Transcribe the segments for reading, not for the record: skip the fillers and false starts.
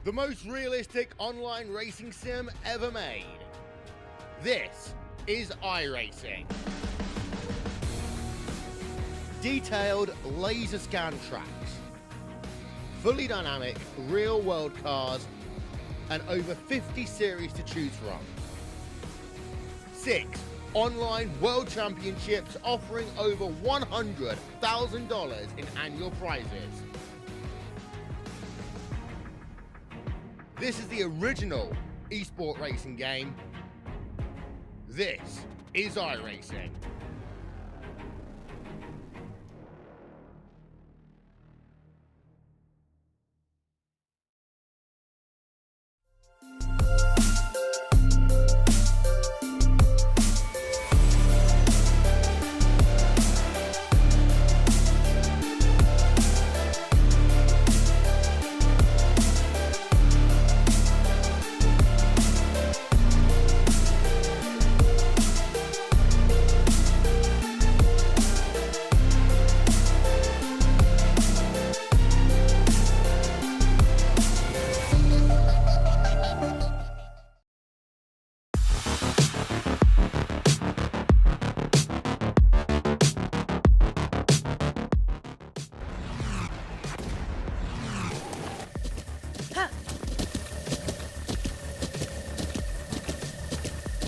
the most realistic online racing sim ever made. This is iRacing. Detailed laser scan tracks, fully dynamic real-world cars, and over 50 series to choose from. 6 online world championships offering over $100,000 in annual prizes. This is the original esport racing game. This is iRacing.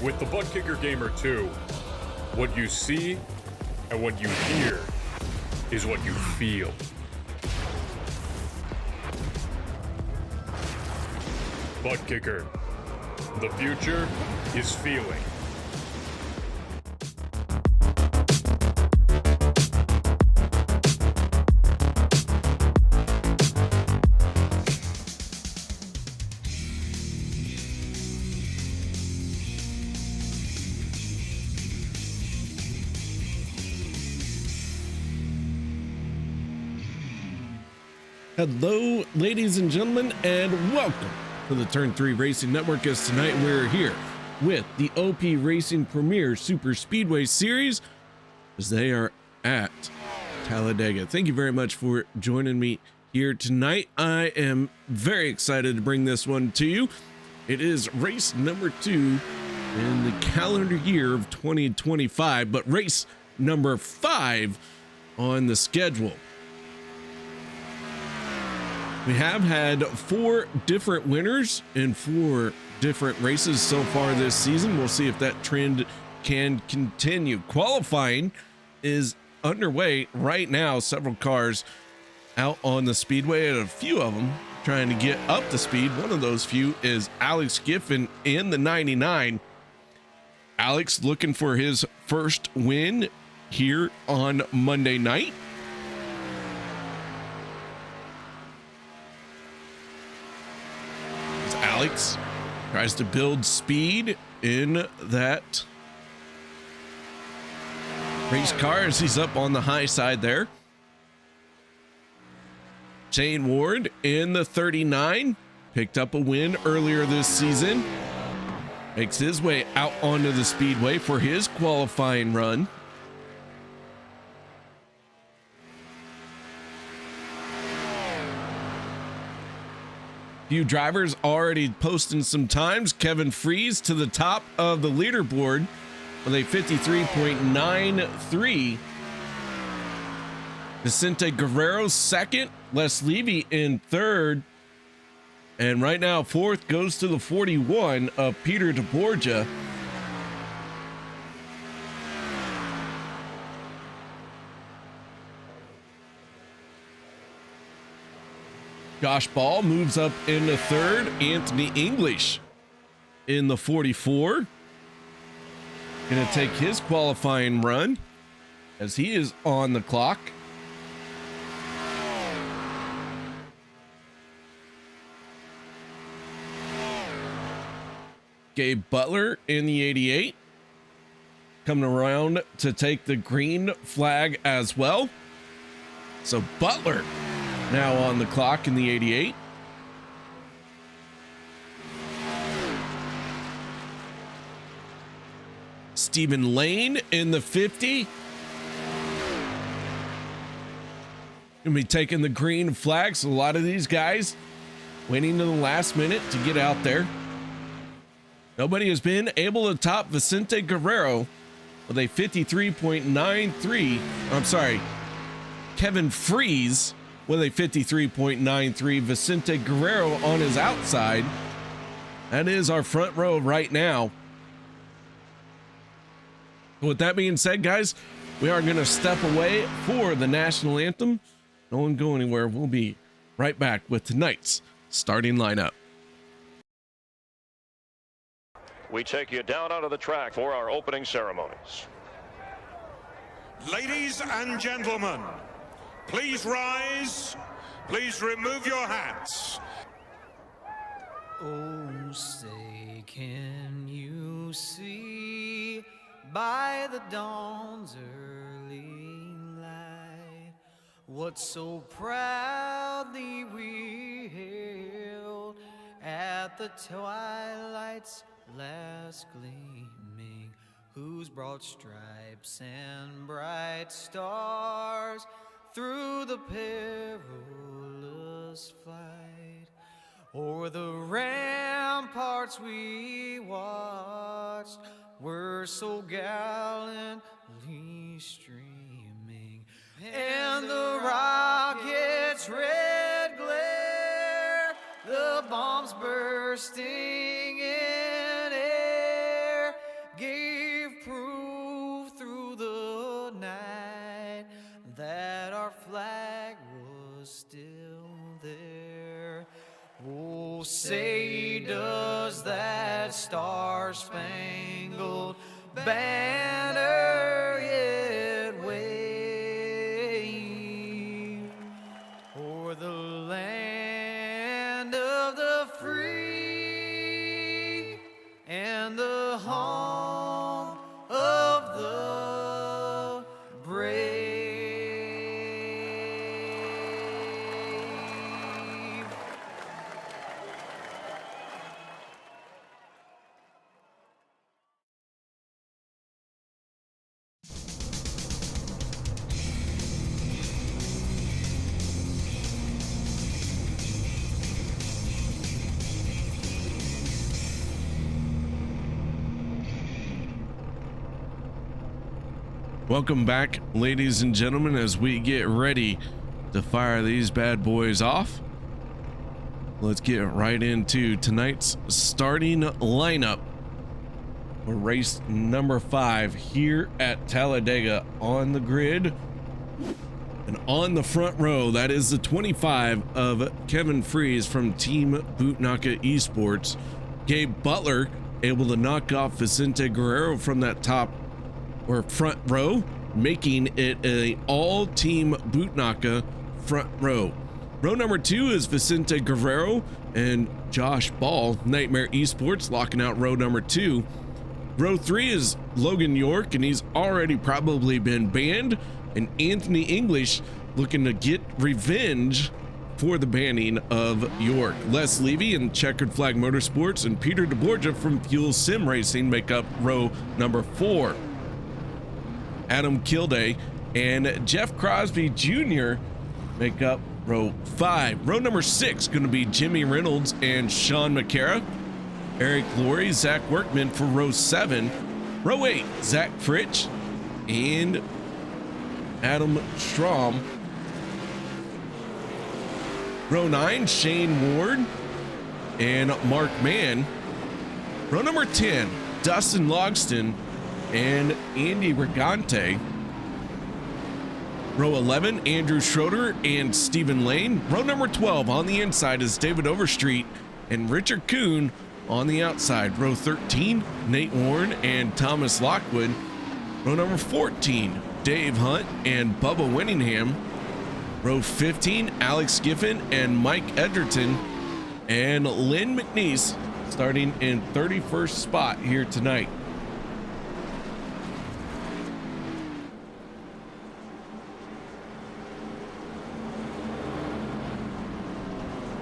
With the Butt Kicker Gamer 2, what you see and what you hear is what you feel. Butt Kicker. The future is feeling. Hello, ladies and gentlemen, and welcome to the Turn 3 Racing Network. As tonight we're here with the OP Racing Premier Super Speedway Series as they are at Talladega. Thank you very much for joining me here tonight. I am very excited to bring this one to you. It is race number 2 in the calendar year of 2025, but race number 5 on the schedule. We have had 4 different winners in 4 different races so far this season. We'll see if that trend can continue. Qualifying is underway right now. Several cars out on the speedway, and a few of them trying to get up to speed. One of those few is Alex Giffen in the 99. Alex looking for his first win here on Monday night. Alex tries to build speed in that race car as he's up on the high side there. Shane Ward in the 39 picked up a win earlier this season, makes his way out onto the speedway for his qualifying run. Few drivers already posting some times. Kevin Freeze to the top of the leaderboard with a 53.93. Vicente Guerrero second. Les Levy in third. And right now, fourth goes to the 41 of Peter DeBorgia. Josh Ball moves up into third. Anthony English in the 44. Gonna take his qualifying run as he is on the clock. Gabe Butler in the 88. Coming around to take the green flag as well. So Butler now on the clock in the 88. Stephen Lane in the 50. Gonna be taking the green flags. A lot of these guys waiting to the last minute to get out there. Nobody has been able to top Vicente Guerrero with a 53.93. I'm sorry, Kevin Freeze with a 53.93. Vicente Guerrero on his outside. That is our front row right now. With that being said, guys, we are going to step away for the national anthem. No one go anywhere. We'll be right back with tonight's starting lineup. We take you down onto the track for our opening ceremonies. Ladies and gentlemen, please rise. Please remove your hats. Oh, say, can you see by the dawn's early light what so proudly we hailed at the twilight's last gleaming, whose broad stripes and bright stars through the perilous flight o'er the ramparts we watched were so gallantly streaming, and the rocket's red glare, the bombs bursting in air, gave proof through the night that our flag was still there. Oh, say does that star-spangled banner yet wave o'er the land of the free and the home of the brave. Welcome back, ladies and gentlemen, as we get ready to fire these bad boys off. Let's get right into tonight's starting lineup for race number 5 here at Talladega. On the grid and on the front row, that is the 25 of Kevin Freeze from Team Bootnaka Esports. Gabe Butler able to knock off Vicente Guerrero from that top or front row, making it a all-team Bootnaka front row. Row number 2 is Vicente Guerrero and Josh Ball, Nightmare Esports, locking out row number 2. Row 3 is Logan York, and he's already probably been banned, and Anthony English looking to get revenge for the banning of York. Les Levy and Checkered Flag Motorsports and Peter DeBorgia from Fuel Sim Racing make up row number 4. Adam Kilday and Jeff Crosby Jr. make up row 5. Row number 6 going to be Jimmy Reynolds and Sean McCara. Eric Laurie, Zach Workman for row 7. Row 8, Zach Fritsch and Adam Strom. Row 9, Shane Ward and Mark Mann. Row number 10, Dustin Logston and Andy Regante. Row 11, Andrew Schroeder and Stephen Lane. Row number 12 on the inside is David Overstreet and Richard Kuhn on the outside. Row 13, Nate Warren and Thomas Lockwood. Row number 14, Dave Hunt and Bubba Winningham. Row 15, Alex Giffen and Mike Edgerton. And Lynn McNeese starting in 31st spot here tonight.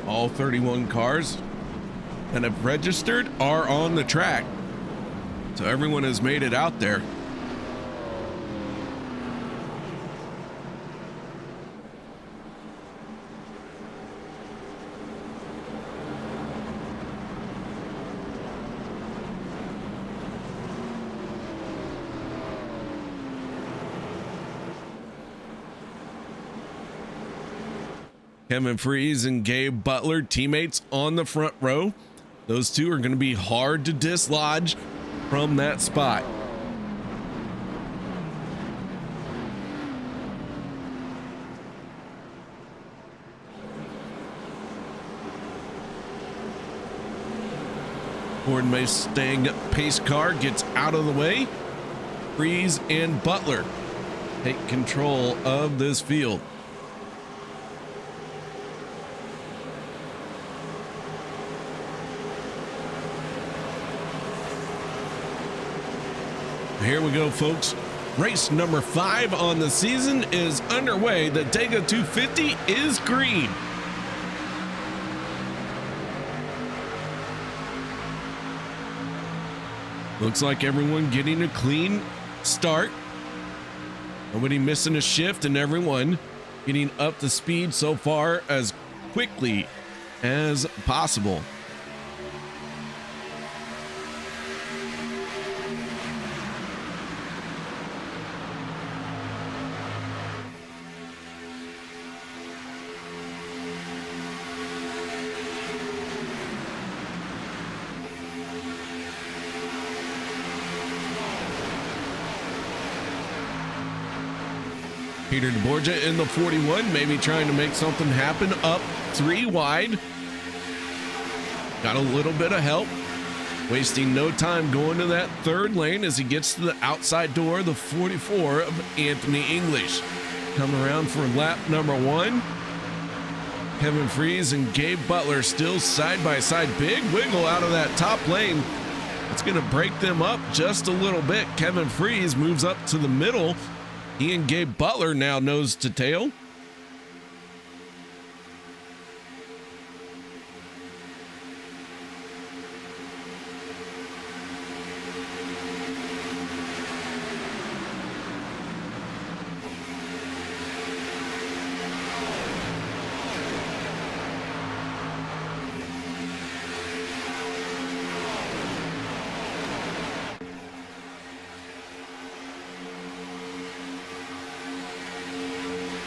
All 31 cars that have registered are on the track. So everyone has made it out there. Kevin Freeze and Gabe Butler, teammates on the front row. Those two are going to be hard to dislodge from that spot. Ford Mustang pace car gets out of the way. Freeze and Butler take control of this field. Here we go, folks. Race number 5 on the season is underway. The Talladega 250 is green. Looks like everyone getting a clean start. Nobody missing a shift, and everyone getting up to speed so far as quickly as possible. Peter DeBorgia in the 41, maybe trying to make something happen up 3 wide. Got a little bit of help. Wasting no time going to that 3rd lane as he gets to the outside door, the 44 of Anthony English. Coming around for lap number 1. Kevin Freeze and Gabe Butler still side by side. Big wiggle out of that top lane. It's going to break them up just a little bit. Kevin Freeze moves up to the middle. He and Gabe Butler now nose to tail.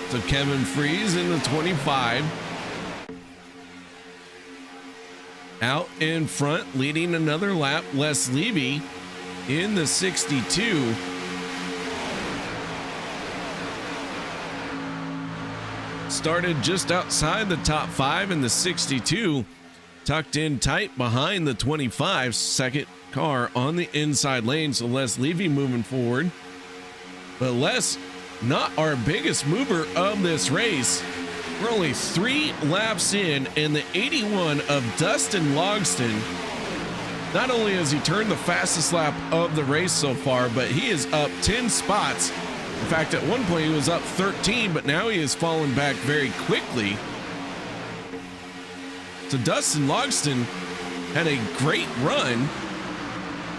So Kevin Freeze in the 25. Out in front, leading another lap, Les Levy in the 62. Started just outside the top 5 in the 62. Tucked in tight behind the 25. Second car on the inside lane, so Les Levy moving forward. But Les, not our biggest mover of this race. We're only 3 laps in, and the 81 of Dustin Logston, not only has he turned the fastest lap of the race so far, but he is up 10 spots. In fact, at one point he was up 13, but now he has fallen back very quickly. So Dustin Logston had a great run,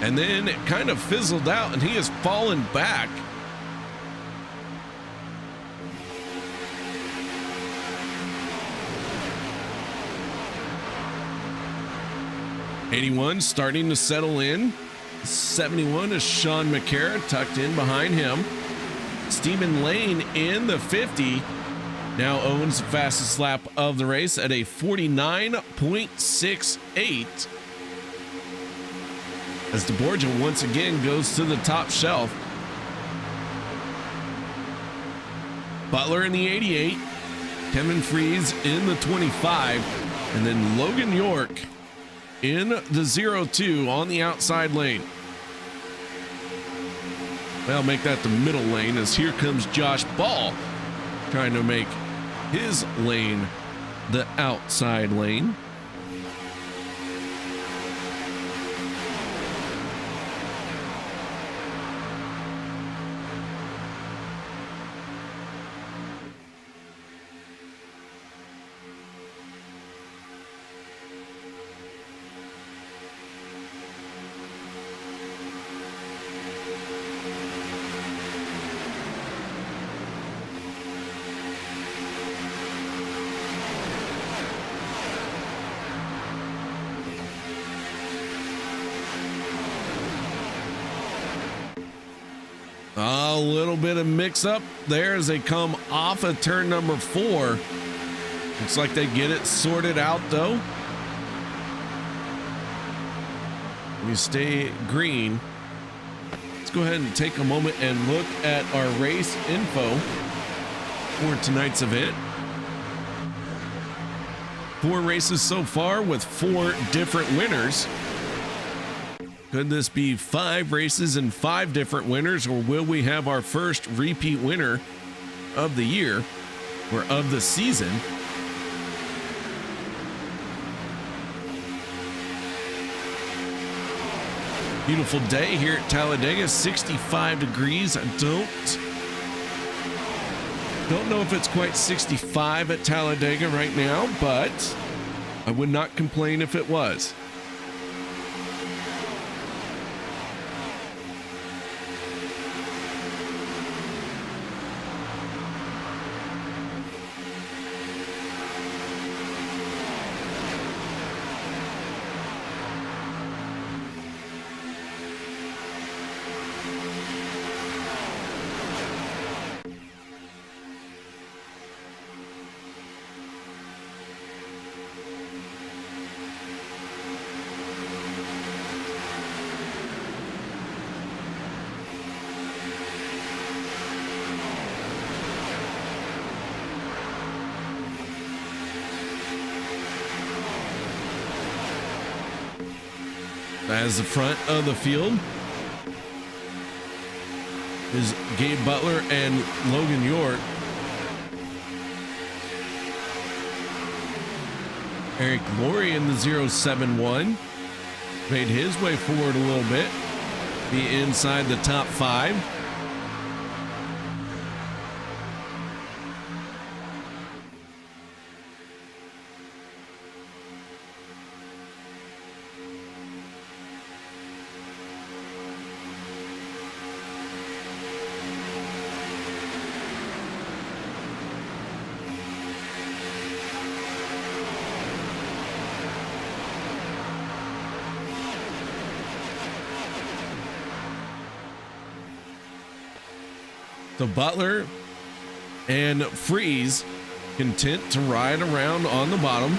and then it kind of fizzled out, and he has fallen back. '81 starting to settle in. 71 is Sean McCarra tucked in behind him. Stephen Lane in the 50 now owns the fastest lap of the race at a 49.68. As DeBorgia once again goes to the top shelf. Butler in the 88, Kevin Freeze in the 25, and then Logan York in the 02 on the outside lane. Well, make that the middle lane as here comes Josh Ball trying to make his lane the outside lane. A little bit of mix up there as they come off of turn number 4. Looks like they get it sorted out though. We stay green. Let's go ahead and take a moment and look at our race info for tonight's event. 4 races so far with 4 different winners. Could this be 5 races and 5 different winners, or will we have our first repeat winner of the year or of the season? Beautiful day here at Talladega, 65 degrees. I don't know if it's quite 65 at Talladega right now, but I would not complain if it was. As the front of the field is Gabe Butler and Logan York. Eric Laurie in the 071 made his way forward a little bit, be inside the top 5. So Butler and Freeze content to ride around on the bottom.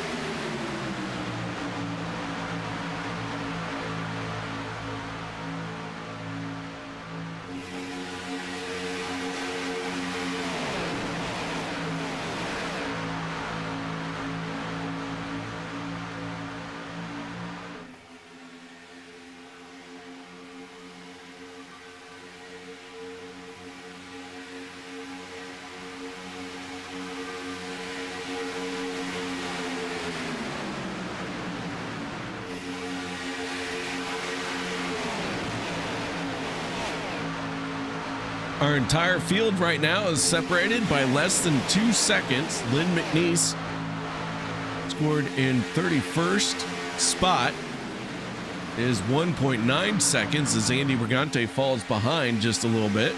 Our entire field right now is separated by less than 2 seconds. Lynn McNeese scored in 31st spot, is 1.9 seconds as Andy Brigante falls behind just a little bit.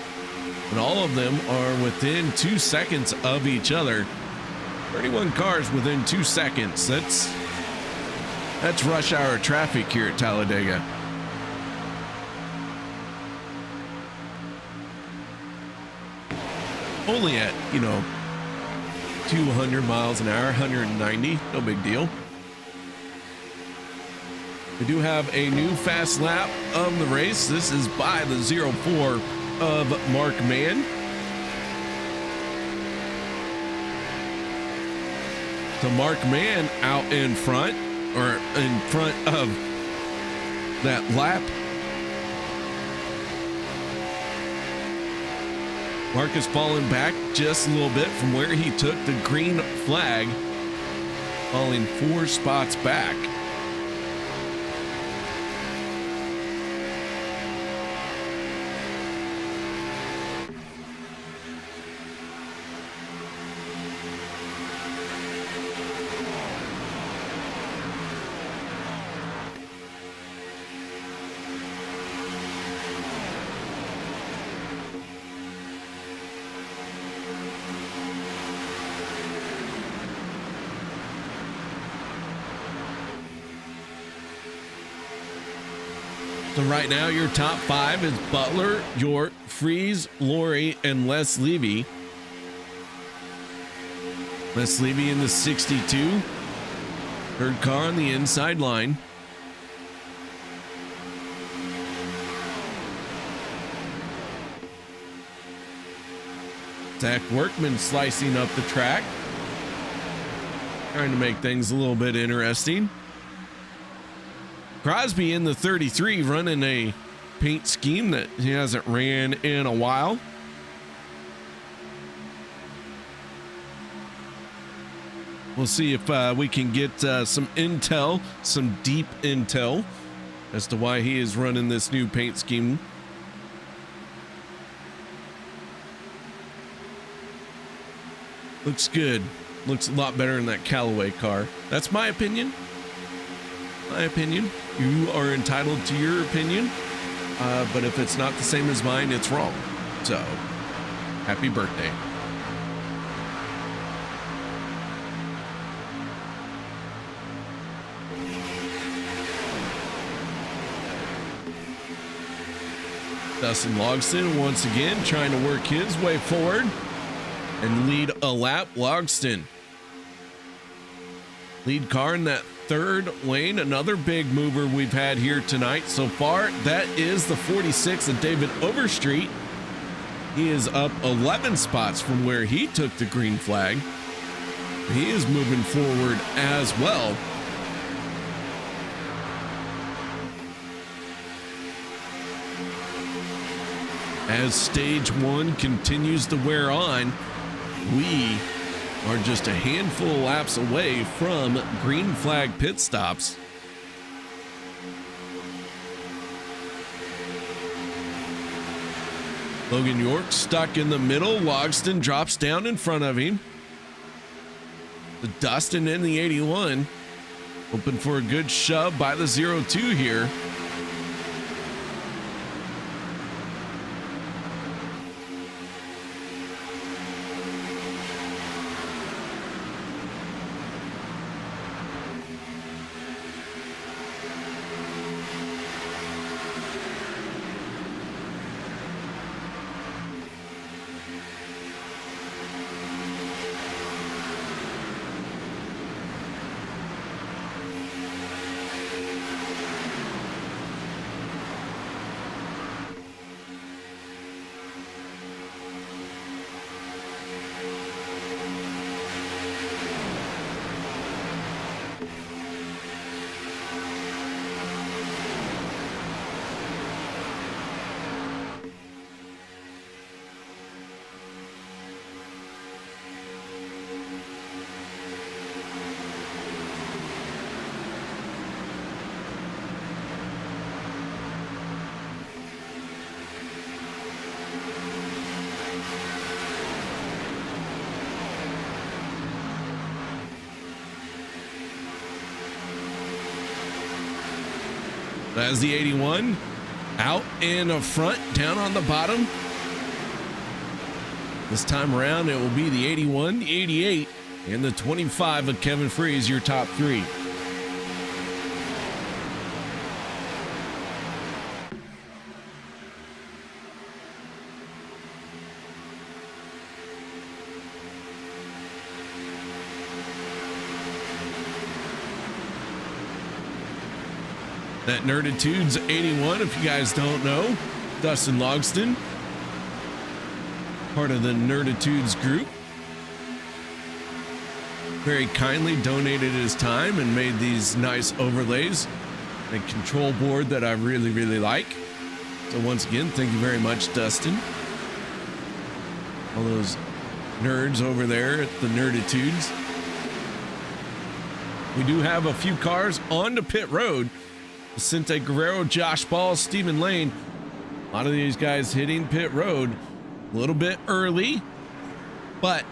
And all of them are within 2 seconds of each other. 31 cars within 2 seconds. That's rush hour traffic here at Talladega. Only at, 200 miles an hour, 190, no big deal. We do have a new fast lap of the race. This is by the 04 of Mark Mann. So Mark Mann out in front, or in front of that lap. Marcus falling back just a little bit from where he took the green flag, falling 4 spots back. So right now, your top 5 is Butler, York, Freeze, Laurie, and Les Levy. Les Levy in the 62. Third car on the inside line. Zach Workman slicing up the track, trying to make things a little bit interesting. Crosby in the 33 running a paint scheme that he hasn't ran in a while. We'll see if we can get some intel, some deep intel as to why he is running this new paint scheme. Looks good. Looks a lot better in that Callaway car. That's my opinion. My opinion. You are entitled to your opinion. But if it's not the same as mine, it's wrong. So, happy birthday. Dustin Logston once again trying to work his way forward and lead a lap. Logston, lead car in that third lane. Another big mover we've had here tonight so far. That is the 46 of David Overstreet. He is up 11 spots from where he took the green flag. He is moving forward as well. As stage one continues to wear on, we are just a handful of laps away from green flag pit stops. Logan York stuck in the middle. Logston drops down in front of him. The Dustin in the 81, hoping for a good shove by the 02 here. As the 81 out in the front, down on the bottom. This time around, it will be the 81, the 88, and the 25 of Kevin Freeze, your top three. That Nerditude's 81, if you guys don't know. Dustin Logston, part of the Nerditudes group. Very kindly donated his time and made these nice overlays. A control board that I really, really like. So once again, thank you very much, Dustin. All those nerds over there at the Nerditudes. We do have a few cars on the pit road. Vicente Guerrero, Josh Ball, Stephen Lane. A lot of these guys hitting pit road a little bit early, but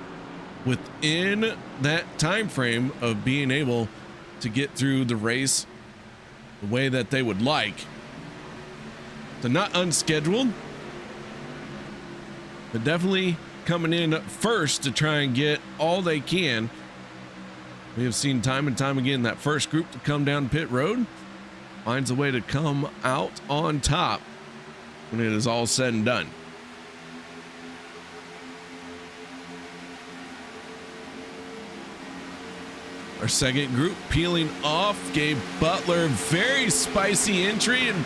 within that time frame of being able to get through the race the way that they would like. So not unscheduled, but definitely coming in first to try and get all they can. We have seen time and time again that first group to come down pit road finds a way to come out on top when it is all said and done. Our second group peeling off. Gabe Butler, very spicy entry, and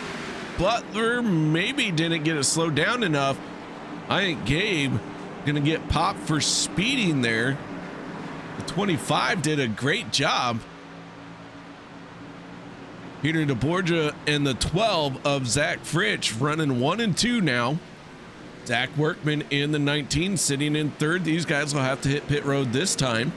Butler maybe didn't get it slowed down enough. I think Gabe gonna get popped for speeding there. The 25 did a great job. Peter DeBorgia and the 12 of Zach Fritsch running 1 and 2 now. Zach Workman in the 19 sitting in third. These guys will have to hit pit road this time.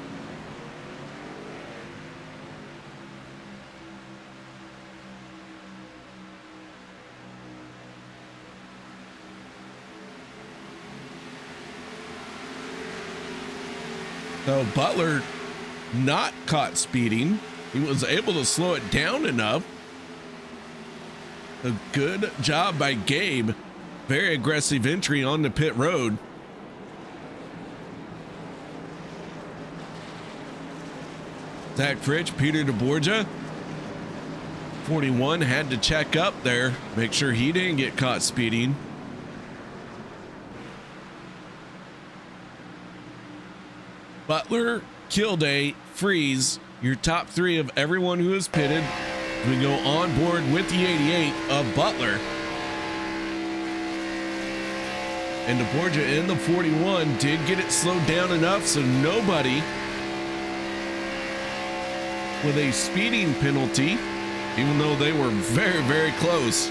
So Butler not caught speeding. He was able to slow it down enough. A good job by Gabe. Very aggressive entry on the pit road. Zach Fritsch, Peter DeBorgia. 41 had to check up there, make sure he didn't get caught speeding. Butler, Kilday, Freeze, your top three of everyone who is pitted. We go on board with the 88 of Butler. And DeBorgia in the 41 did get it slowed down enough so nobody with a speeding penalty, even though they were very, very close.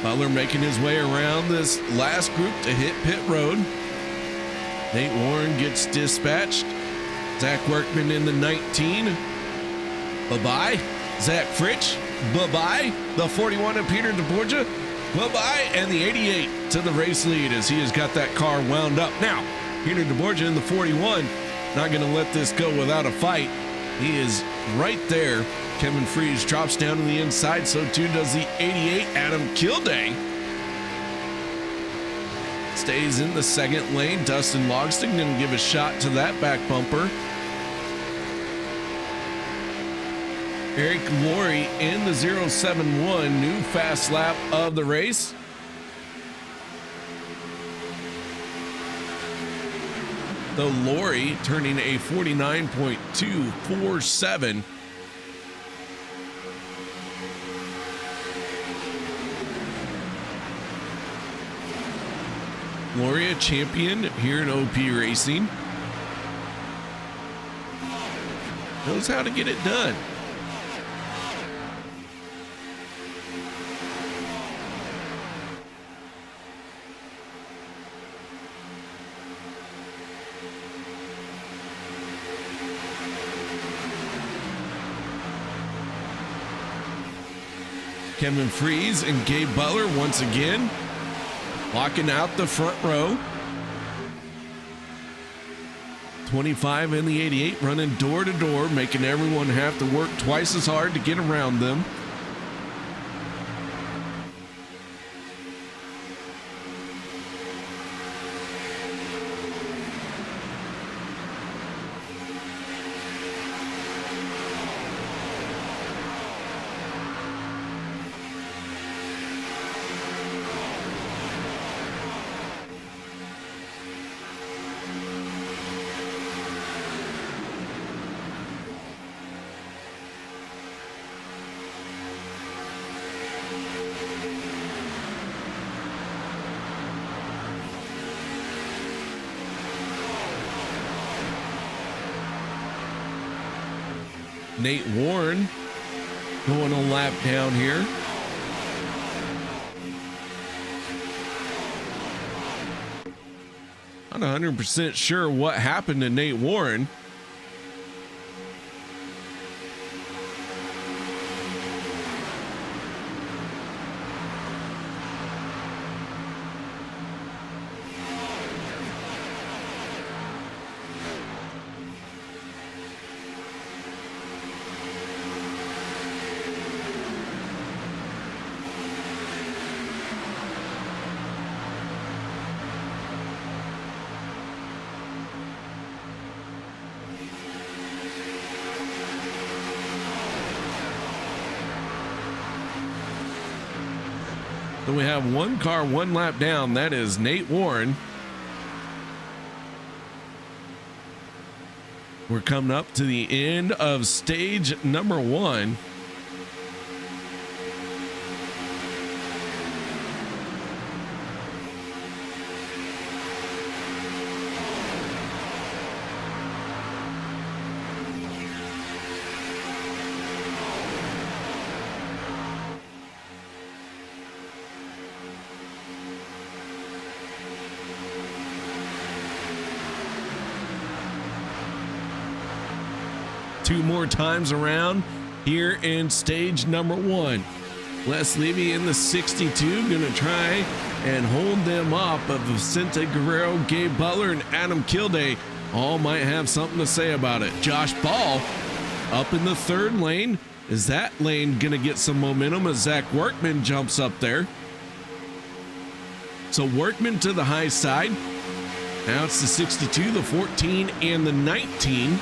Butler making his way around this last group to hit pit road. Nate Warren gets dispatched. Zach Workman in the 19. Bye-bye. Zach Fritsch. Bye-bye. The 41 of Peter DeBorgia. Bye-bye. And the 88 to the race lead as he has got that car wound up. Now, Peter DeBorgia in the 41. Not going to let this go without a fight. He is right there. Kevin Freeze drops down to the inside, so too does the 88, Adam Kilday. Stays in the second lane. Dustin Logston gonna give a shot to that back bumper. Eric Laurie in the 071, new fast lap of the race. The Laurie turning a 49.247. Gloria champion here in OP Racing. Knows how to get it done. Kevin Freeze and Gabe Butler once again locking out the front row. 25 and the 88 running door to door, making everyone have to work twice as hard to get around them. Nate Warren going a lap down here. Not 100% sure what happened to Nate Warren. So we have one car, one lap down. That is Nate Warren. We're coming up to the end of stage number 1. Two more times around here in stage number 1. Les Levy in the 62 gonna try and hold them up, but Vicente Guerrero, Gabe Butler, and Adam Kilday all might have something to say about it. Josh Ball up in the 3rd lane. Is that lane gonna get some momentum as Zach Workman jumps up there? So Workman to the high side. Now it's the 62, the 14, and the 19.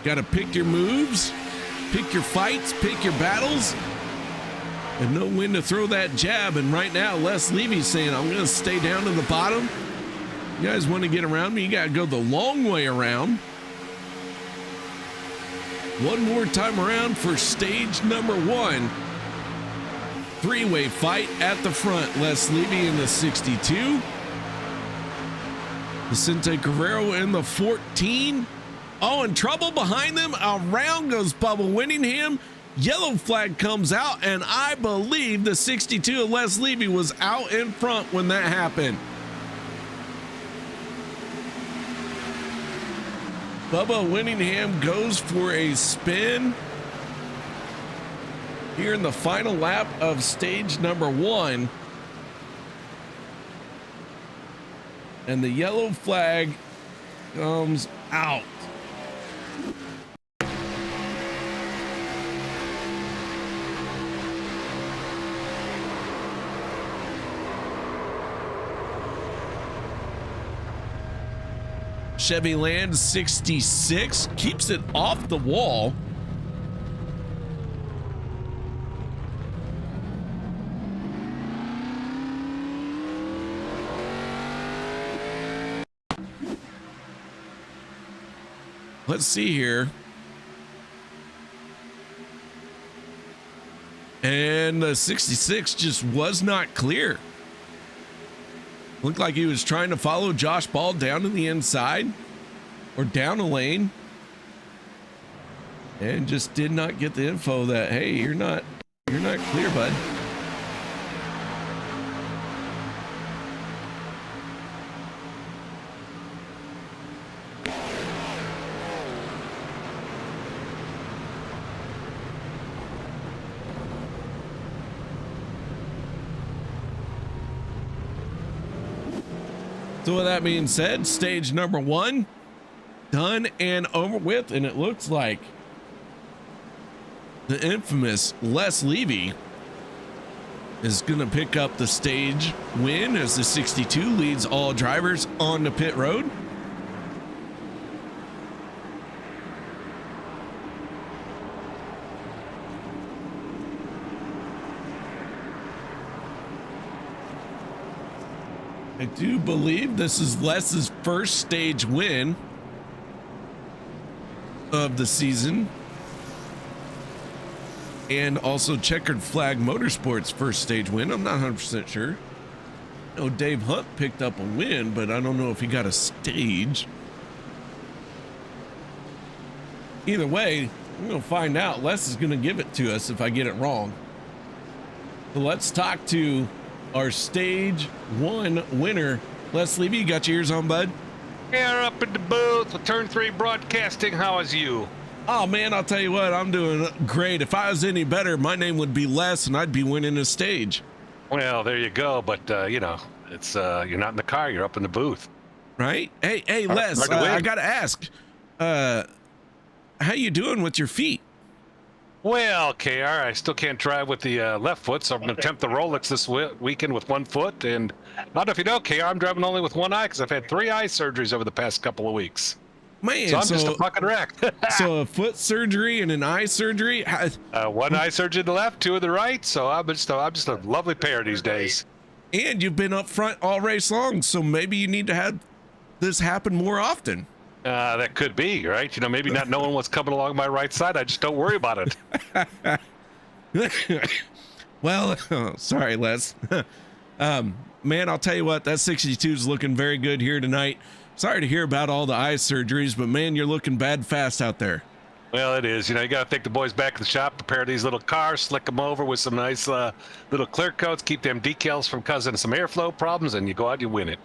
Got to pick your moves, pick your fights, pick your battles, and know when to throw that jab. And right now, Les Levy's saying, I'm going to stay down to the bottom. You guys want to get around me? You got to go the long way around. One more time around for stage number 1. 3-way fight at the front. Les Levy in the 62. Vicente Guerrero in the 14. Oh, and trouble behind them. Around goes Bubba Winningham. Yellow flag comes out, and I believe the 62 of Les Levy was out in front when that happened. Bubba Winningham goes for a spin here in the final lap of stage number 1. And the yellow flag comes out. Chevy Land 66 keeps it off the wall. Let's see here. And the 66 just was not clear. Looked like he was trying to follow Josh Ball down to the inside or down a lane and just did not get the info that, hey, you're not clear, bud. So with that being said, stage number 1 done and over with, and it looks like the infamous Les Levy is going to pick up the stage win as the 62 leads all drivers on the pit road. I do believe this is Les's first stage win of the season, and also Checkered Flag Motorsports' first stage win. I'm not 100% sure. I know Dave Hunt picked up a win, but I don't know if he got a stage. Either way, we're going to find out. Les is going to give it to us if I get it wrong. So let's talk to our stage 1 winner. Les Levy, you got your ears on, bud? Yeah, up in the booth with Turn 3 Broadcasting. How is you? Oh man, I'll tell you what, I'm doing great. If I was any better, my name would be Les and I'd be winning a stage. Well, there you go. But you know, it's you're not in the car, you're up in the booth. Right? Hey Les, I gotta ask, how you doing with your feet? Well, KR, I still can't drive with the left foot, so I'm going to attempt the Rolex this weekend with one foot. And not if you know, KR, I'm driving only with one eye because I've had 3 eye surgeries over the past couple of weeks. Man, So I'm just a fucking wreck. so a foot surgery and an eye surgery. One eye surgery to the left, two to the right. So I'm just a lovely pair these days. And you've been up front all race long, so maybe you need to have this happen more often. That could be, right? You know, maybe not knowing what's coming along my right side. I just don't worry about it. Well, sorry, Les. Man, I'll tell you what, that 62 is looking very good here tonight. Sorry to hear about all the eye surgeries, but man, you're looking bad fast out there. Well, it is. You know, you got to take the boys back to the shop, prepare these little cars, slick them over with some nice little clear coats, keep them decals from causing some airflow problems, and you go out and you win it.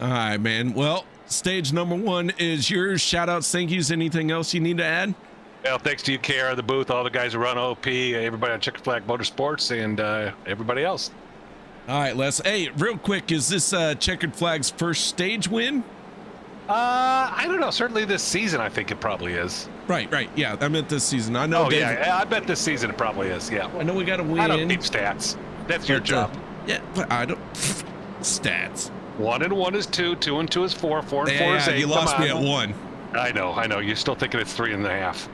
All right, man. Well, stage number 1 is yours. Shout outs, thank yous. Anything else you need to add? Well, thanks to you, KR, the booth, all the guys who run OP, everybody on Checkered Flag Motorsports, and everybody else. All right, Les. Hey, real quick, is this Checkered Flag's first stage win? I don't know. Certainly this season, I think it probably is. Right. Yeah, I meant this season. I know. Oh, yeah, I bet this season it probably is, yeah. I know we got to win. I don't keep stats. That's your job. Yeah, but I don't. Stats. 1 and 1 is 2, 2 and 2 is 4, 4 and 4 is 8. You lost me at 1. I know. You're still thinking it's 3.5.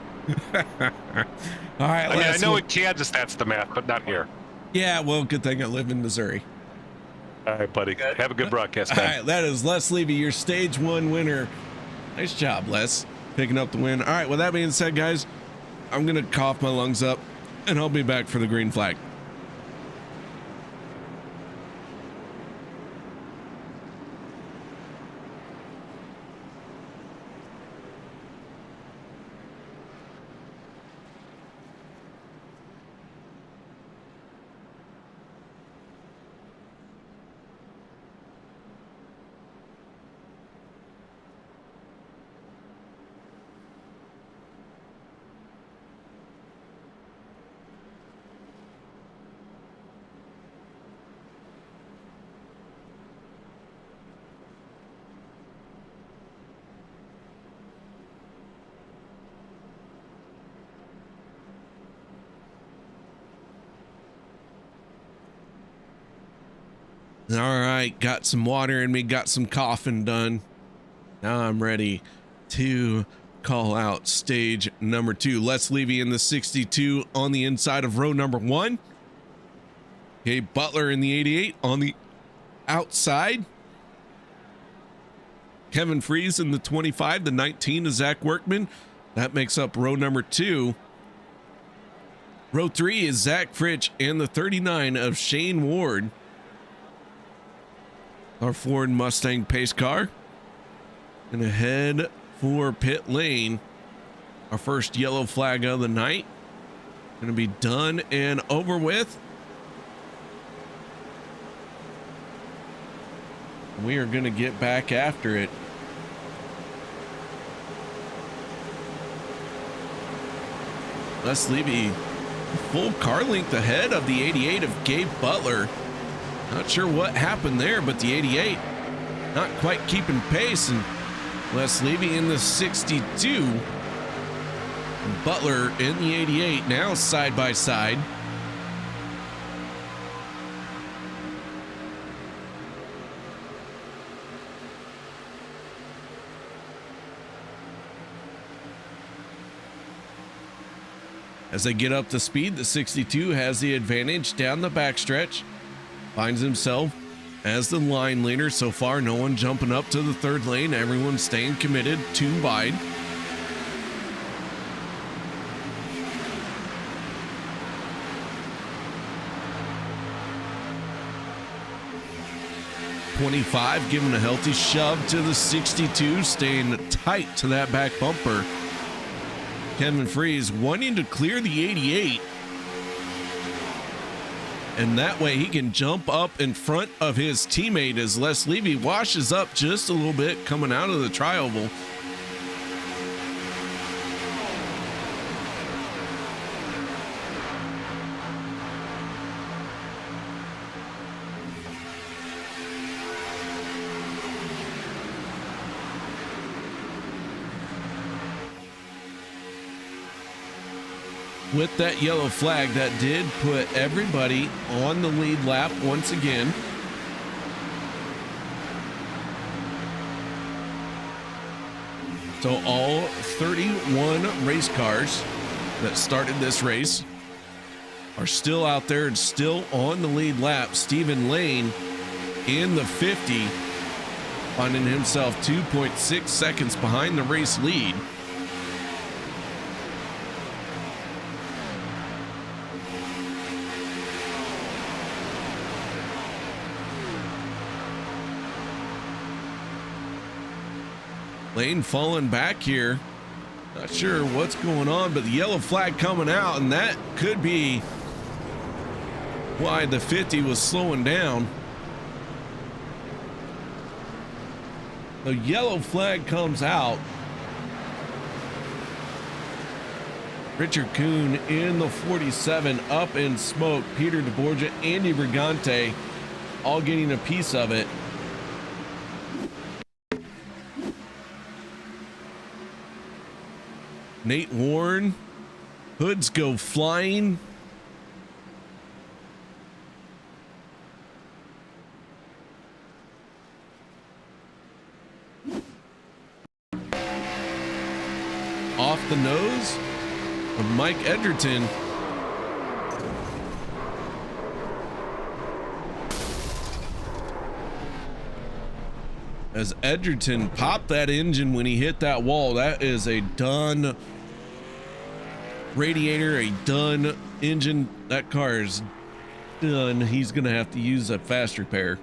All right, I know in Kansas that's the math, but not here. Yeah, well, good thing I live in Missouri. All right, buddy. Have a good broadcast, All man. right, that is Les Levy, your stage 1 winner. Nice job, Les, picking up the win. All right, with that being said, guys, I'm going to cough my lungs up, and I'll be back for the green flag. All right, got some water in me, got some coughing done. Now I'm ready to call out stage number 2. Les Levy in the 62 on the inside of row number 1. Okay, Butler in the 88 on the outside. Kevin Freeze in the 25, the 19 is Zach Workman. That makes up row number 2. Row 3 is Zach Fritch and the 39 of Shane Ward. Our Ford Mustang pace car. And ahead for pit lane. Our first yellow flag of the night. Gonna be done and over with. We are gonna get back after it. Les Levy full car length ahead of the 88 of Gabe Butler. Not sure what happened there, but the 88 not quite keeping pace, and Les Levy in the 62. And Butler in the 88 now side by side. As they get up to speed, the 62 has the advantage down the backstretch. Finds himself as the line leader. So far, no one jumping up to the third lane. Everyone staying committed, 2 wide. .25 giving a healthy shove to the 62, staying tight to that back bumper. Kevin Freeze wanting to clear the 88. And that way he can jump up in front of his teammate as Les Levy washes up just a little bit coming out of the tri-oval. With that yellow flag, that did put everybody on the lead lap once again. So all 31 race cars that started this race are still out there and still on the lead lap. Stephen Lane in the 50, finding himself 2.6 seconds behind the race lead. Lane falling back here. Not sure what's going on, but the yellow flag coming out, and that could be why the 50 was slowing down. The yellow flag comes out. Richard Kuhn in the 47 up in smoke. Peter DeBorgia, Andy Brigante all getting a piece of it. Nate Warren, hoods go flying. Off the nose of Mike Edgerton. As Edgerton popped that engine when he hit that wall, that is a done radiator, a done engine. That car is done. He's gonna have to use a fast repair.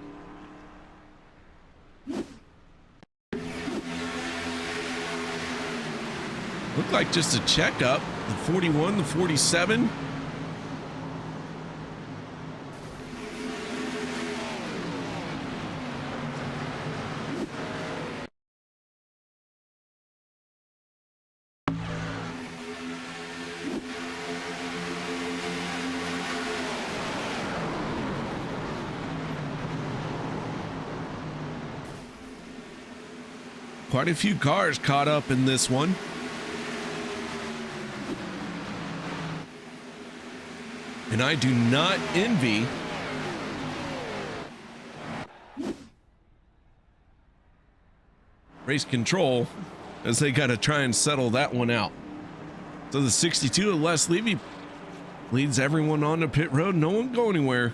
Looked like just a checkup. The 41, the 47. Quite a few cars caught up in this one. And I do not envy race control as they got to try and settle that one out. So the 62 of Les Levy leads everyone on to pit road. No one go anywhere.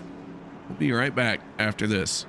We'll be right back after this.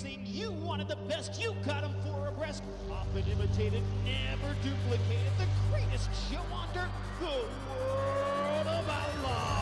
Racing, you wanted the best, you got them for a breast. Often imitated, never duplicated, the greatest show on dirt, the World of Outlaws.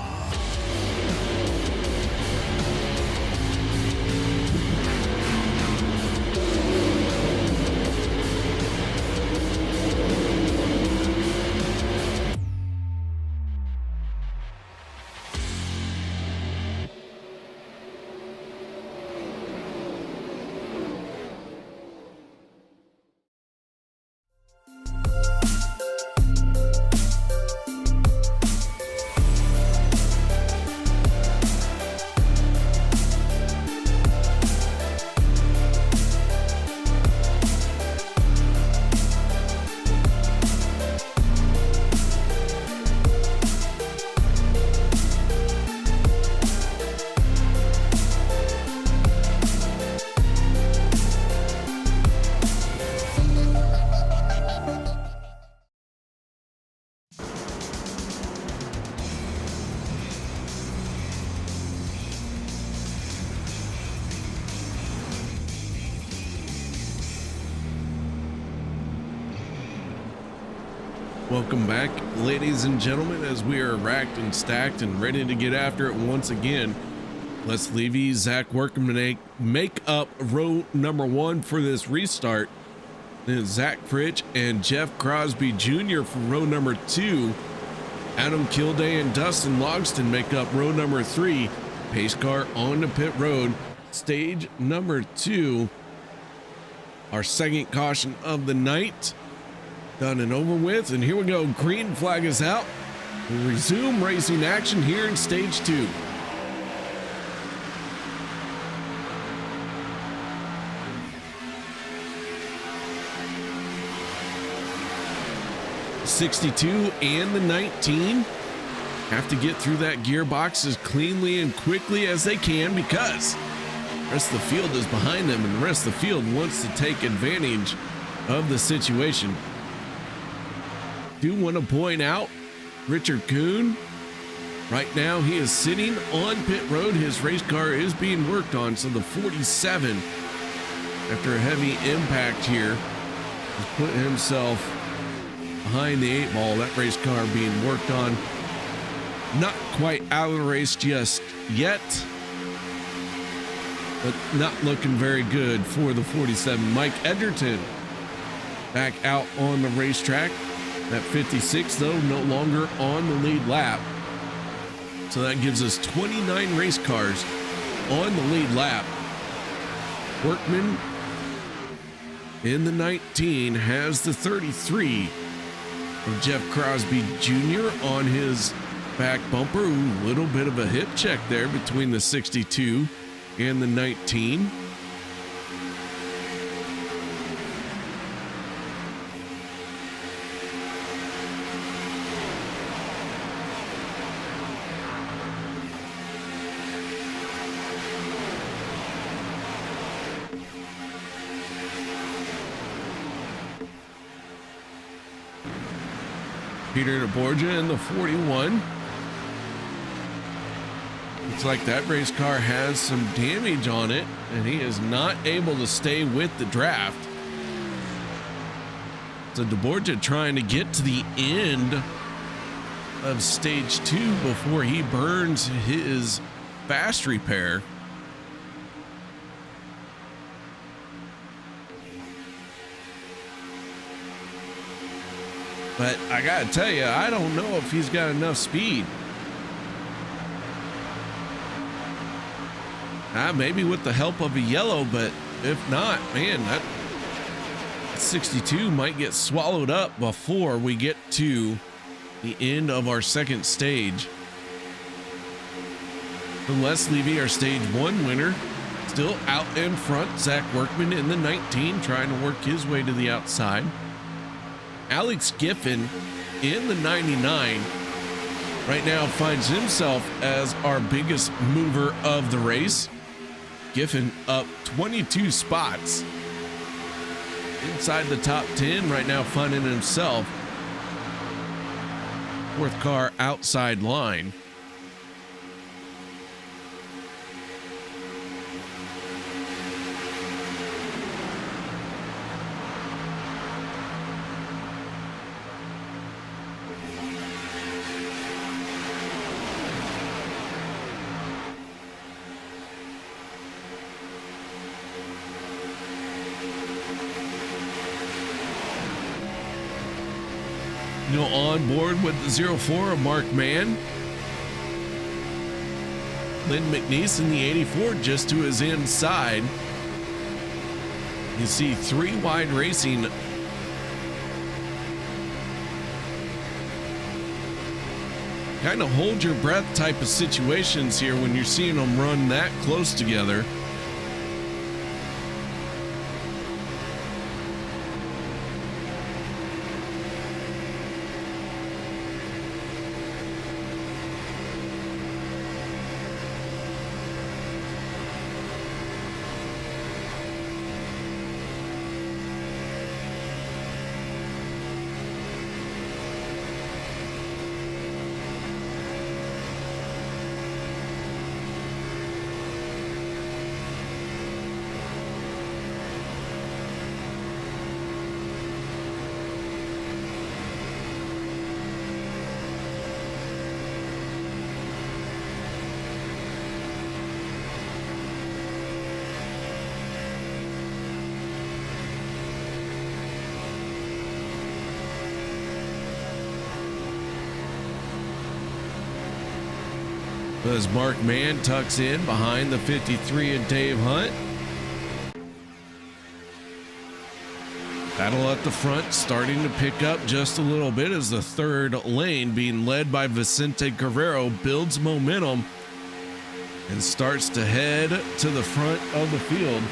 Welcome back, ladies and gentlemen, as we are racked and stacked and ready to get after it once again. Les Levy, Zach Workman make up row number 1 for this restart. Then Zach Fritch and Jeff Crosby Jr. for row number 2. Adam Kilday and Dustin Logston make up row number 3. Pace car on the pit road, stage number 2. Our second caution of the night done and over with, and here we go. Green flag is out. We'll resume racing action here in stage 2. The 62 and the 19 have to get through that gearbox as cleanly and quickly as they can, because the rest of the field is behind them, and the rest of the field wants to take advantage of the situation. Do want to point out Richard Kuhn. Right now he is sitting on pit road. His race car is being worked on, so the 47, after a heavy impact here, has put himself behind the 8 ball. That race car being worked on. Not quite out of the race just yet, but not looking very good for the 47. Mike Edgerton back out on the racetrack. That 56, though, no longer on the lead lap. So that gives us 29 race cars on the lead lap. Workman in the 19 has the 33 of Jeff Crosby Jr. on his back bumper. Ooh, little bit of a hip check there between the 62 and the 19. Peter DeBorgia in the 41. Looks like that race car has some damage on it, and he is not able to stay with the draft. So DeBorgia trying to get to the end of stage 2 before he burns his fast repair. But I gotta tell you, I don't know if he's got enough speed. Maybe with the help of a yellow, but if not, man, that 62 might get swallowed up before we get to the end of our second stage. So Les Levy, our stage 1 winner, still out in front. Zach Workman in the 19 trying to work his way to the outside. Alex Giffen in the 99 right now finds himself as our biggest mover of the race. Giffen up 22 spots inside the top 10 right now, finding himself 4th car outside line. You know, on board with the 04 of Mark Mann. Lynn McNeese in the 84 just to his inside. You see 3 Wide Racing kind of hold your breath type of situations here when you're seeing them run that close together. As Mark Mann tucks in behind the 53 and Dave Hunt. Battle at the front starting to pick up just a little bit as the third lane, being led by Vicente Guerrero, builds momentum and starts to head to the front of the field.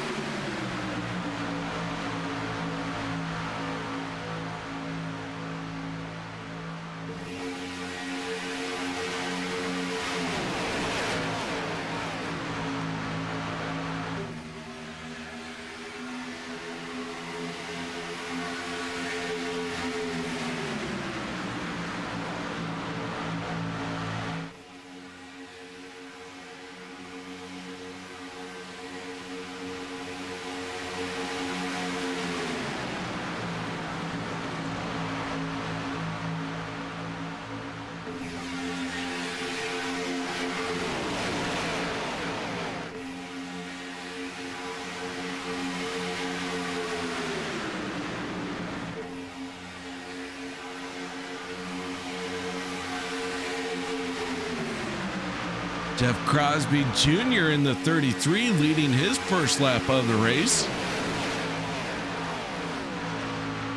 Jeff Crosby Jr. in the 33 leading his first lap of the race.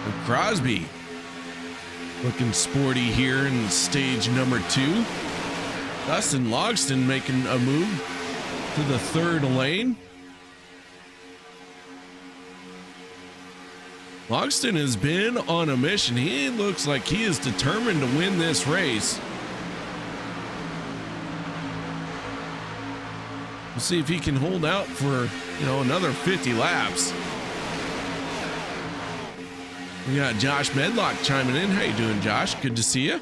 And Crosby looking sporty here in stage number 2. Dustin Logston making a move to the third lane. Logston has been on a mission. He looks like he is determined to win this race. We'll see if he can hold out for, another 50 laps. We got Josh Medlock chiming in. How you doing, Josh? Good to see you.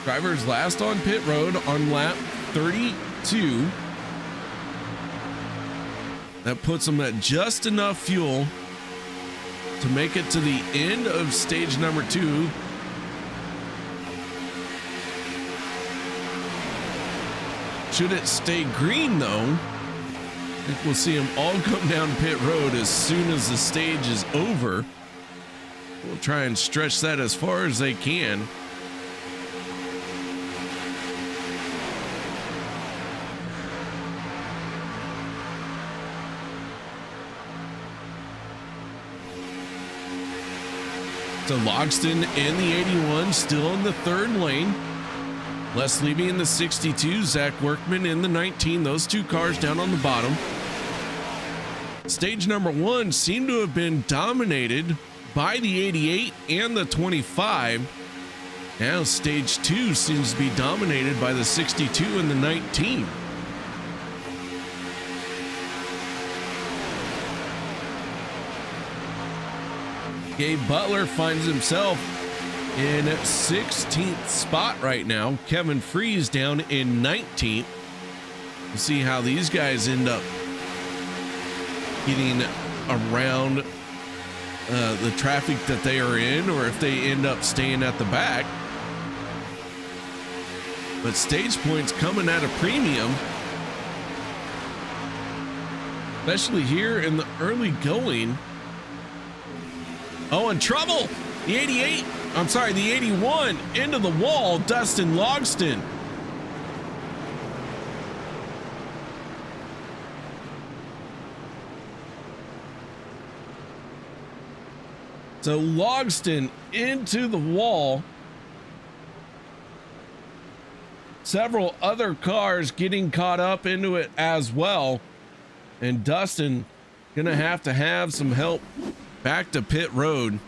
Drivers last on pit road on lap 32. That puts them at just enough fuel to make it to the end of stage number 2. Should it stay green though, I think we'll see them all come down pit road as soon as the stage is over. We'll try and stretch that as far as they can. So Logston in the 81 still in the third lane. Les Levy in the 62, Zach Workman in the 19. Those two cars down on the bottom. Stage number 1 seemed to have been dominated by the 88 and the 25. Now stage 2 seems to be dominated by the 62 and the 19. Gabe Butler finds himself in 16th spot right now. Kevin Freeze down in 19th. We'll see how these guys end up getting around the traffic that they are in, or if they end up staying at the back. But stage points coming at a premium, especially here in the early going. Oh, and trouble. The 81 into the wall, Dustin Logston. So Logston into the wall. Several other cars getting caught up into it as well. And Dustin gonna have to have some help back to pit road.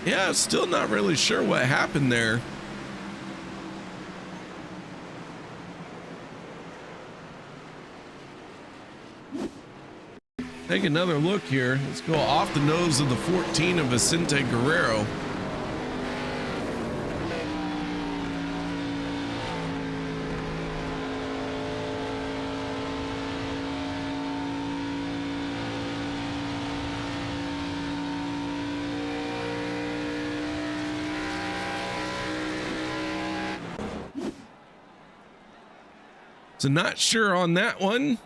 Yeah, still not really sure what happened there. Take another look here. Let's go off the nose of the 14 of Vicente Guerrero. So not sure on that one.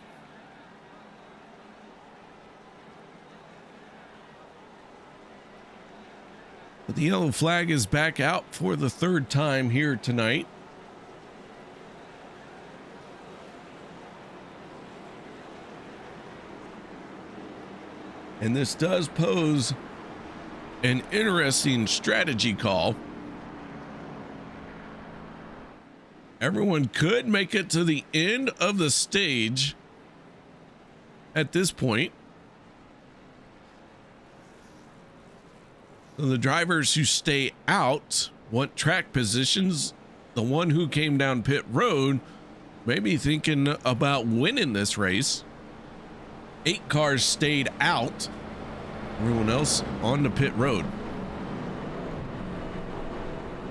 But the yellow flag is back out for the third time here tonight. And this does pose an interesting strategy call. Everyone could make it to the end of the stage at this point. So the drivers who stay out want track positions. The one who came down pit road may be thinking about winning this race. 8 cars stayed out. Everyone else on the pit road.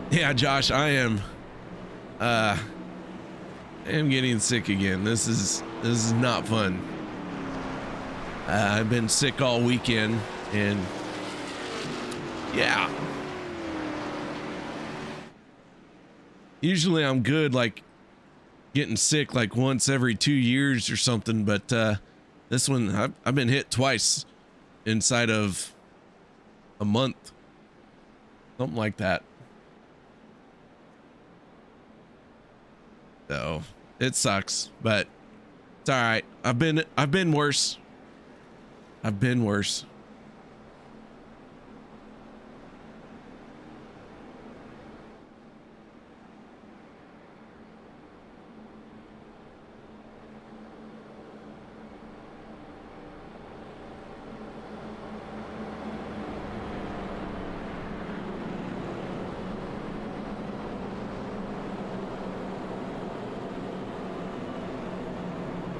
Yeah, Josh, I am getting sick again. This is not fun. I've been sick all weekend, and yeah. Usually I'm good, like getting sick like once every 2 years or something, but this one I've been hit twice inside of a month, something like that. So it sucks, but it's all right. I've been worse. I've been worse.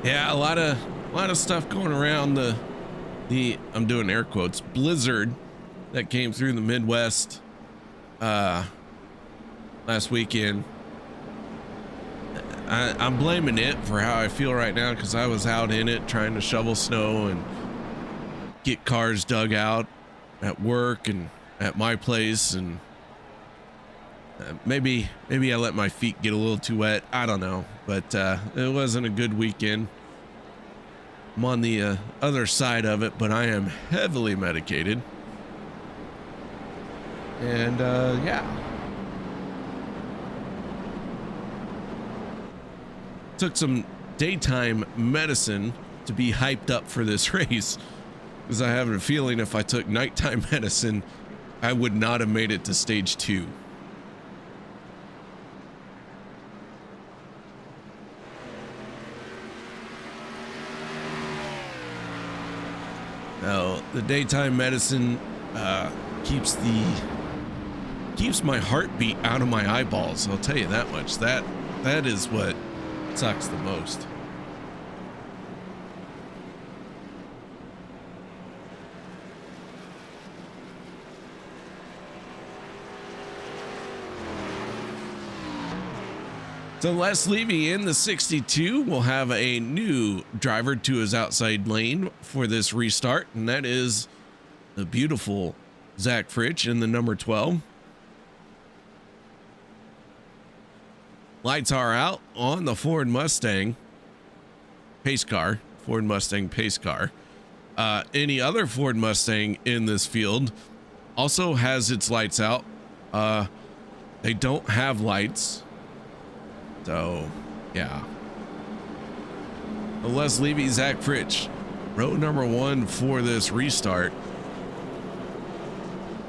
Yeah, a lot of stuff going around the I'm doing air quotes blizzard that came through the Midwest last weekend. I'm blaming it for how I feel right now because I was out in it trying to shovel snow and get cars dug out at work and at my place, and maybe I let my feet get a little too wet. I don't know, but it wasn't a good weekend. I'm on the other side of it, but I am heavily medicated. And yeah. Took some daytime medicine to be hyped up for this race, because I have a feeling if I took nighttime medicine, I would not have made it to stage 2. Now, the daytime medicine keeps my heartbeat out of my eyeballs. I'll tell you that much. That is what sucks the most. So Les Levy in the 62 will have a new driver to his outside lane for this restart, and that is the beautiful Zach Fritsch in the number 12. Lights are out on the Ford Mustang pace car, Ford Mustang pace car. Any other Ford Mustang in this field also has its lights out. They don't have lights. So, yeah. The Les Levy, Zach Fritsch, row number 1 for this restart.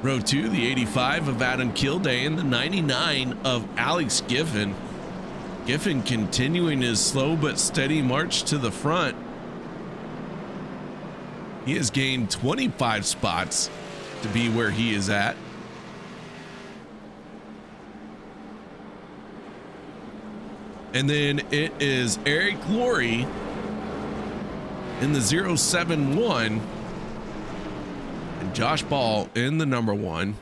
Row 2, the 85 of Adam Kilday and the 99 of Alex Giffen. Giffen continuing his slow but steady march to the front. He has gained 25 spots to be where he is at. And then it is Eric Laurie in the 071 and Josh Ball in the number 1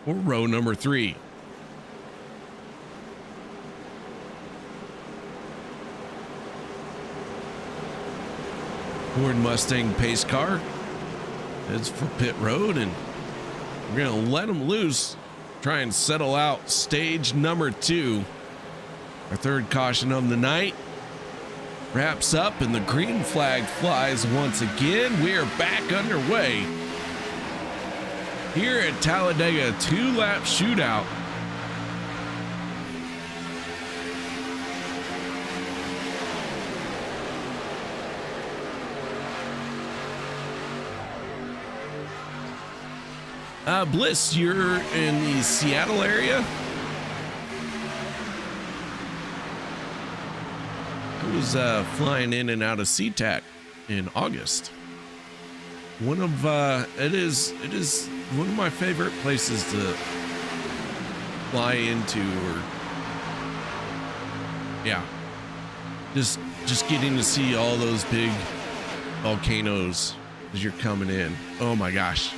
for row number 3. Ford Mustang pace car heads for pit road, and we're going to let them loose, try and settle out stage number 2. Our third caution of the night wraps up and the green flag flies once again. We are back underway here at Talladega, 2-lap shootout. Bliss, you're in the Seattle area. I was flying in and out of SeaTac in August. It is one of my favorite places to fly into, or yeah, just getting to see all those big volcanoes as you're coming in. Oh my gosh.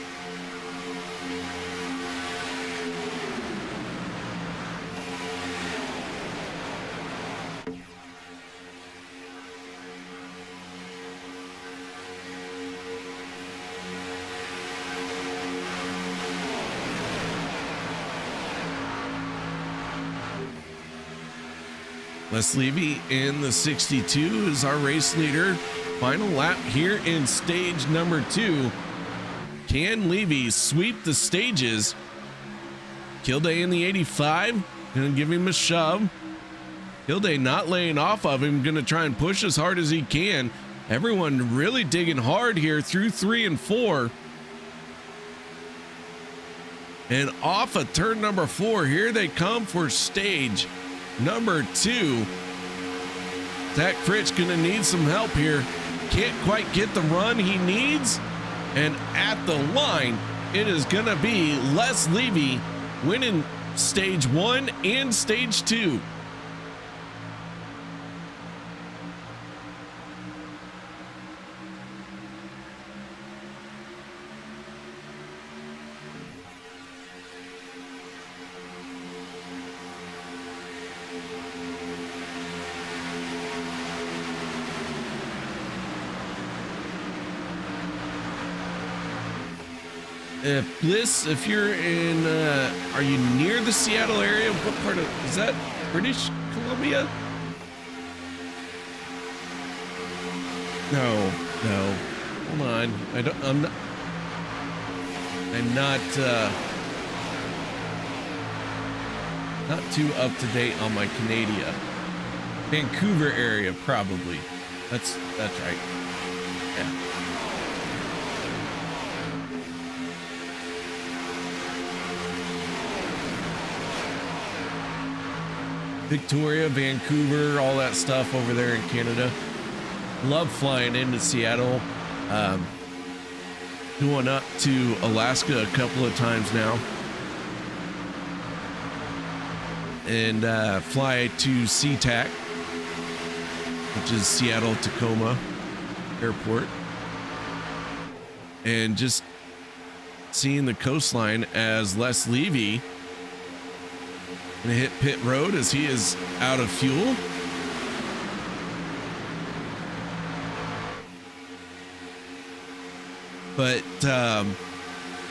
Les Levy in the 62 is our race leader. Final lap here in stage number 2. Can Levy sweep the stages? Kilday in the 85, gonna give him a shove. Kilday not laying off of him, gonna try and push as hard as he can. Everyone really digging hard here through 3 and 4. And off of turn number 4, here they come for stage number 2. Zach Fritsch gonna need some help here. Can't quite get the run he needs. And at the line, it is gonna be Les Levy winning stage 1 and stage 2. Bliss, if you're in, are you near the Seattle area? What part of, is that British Columbia? No. Hold on. I'm not too up to date on my Canada. Vancouver area, probably. That's right. Yeah. Victoria, Vancouver, all that stuff over there in Canada. Love flying into Seattle. going up to Alaska a couple of times now, and fly to SeaTac, which is Seattle Tacoma Airport, and just seeing the coastline as Les Levy gonna hit pit road as he is out of fuel. But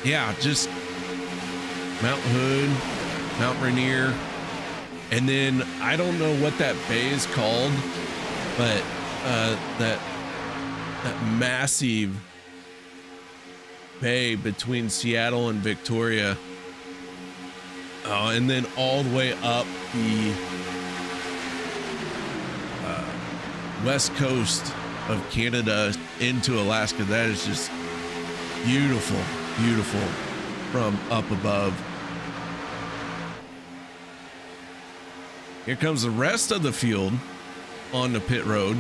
yeah, just Mount Hood, Mount Rainier, and then I don't know what that bay is called, but that massive bay between Seattle and Victoria. Oh, and then all the way up the west coast of Canada into Alaska. That is just beautiful, beautiful from up above. Here comes the rest of the field on the pit road.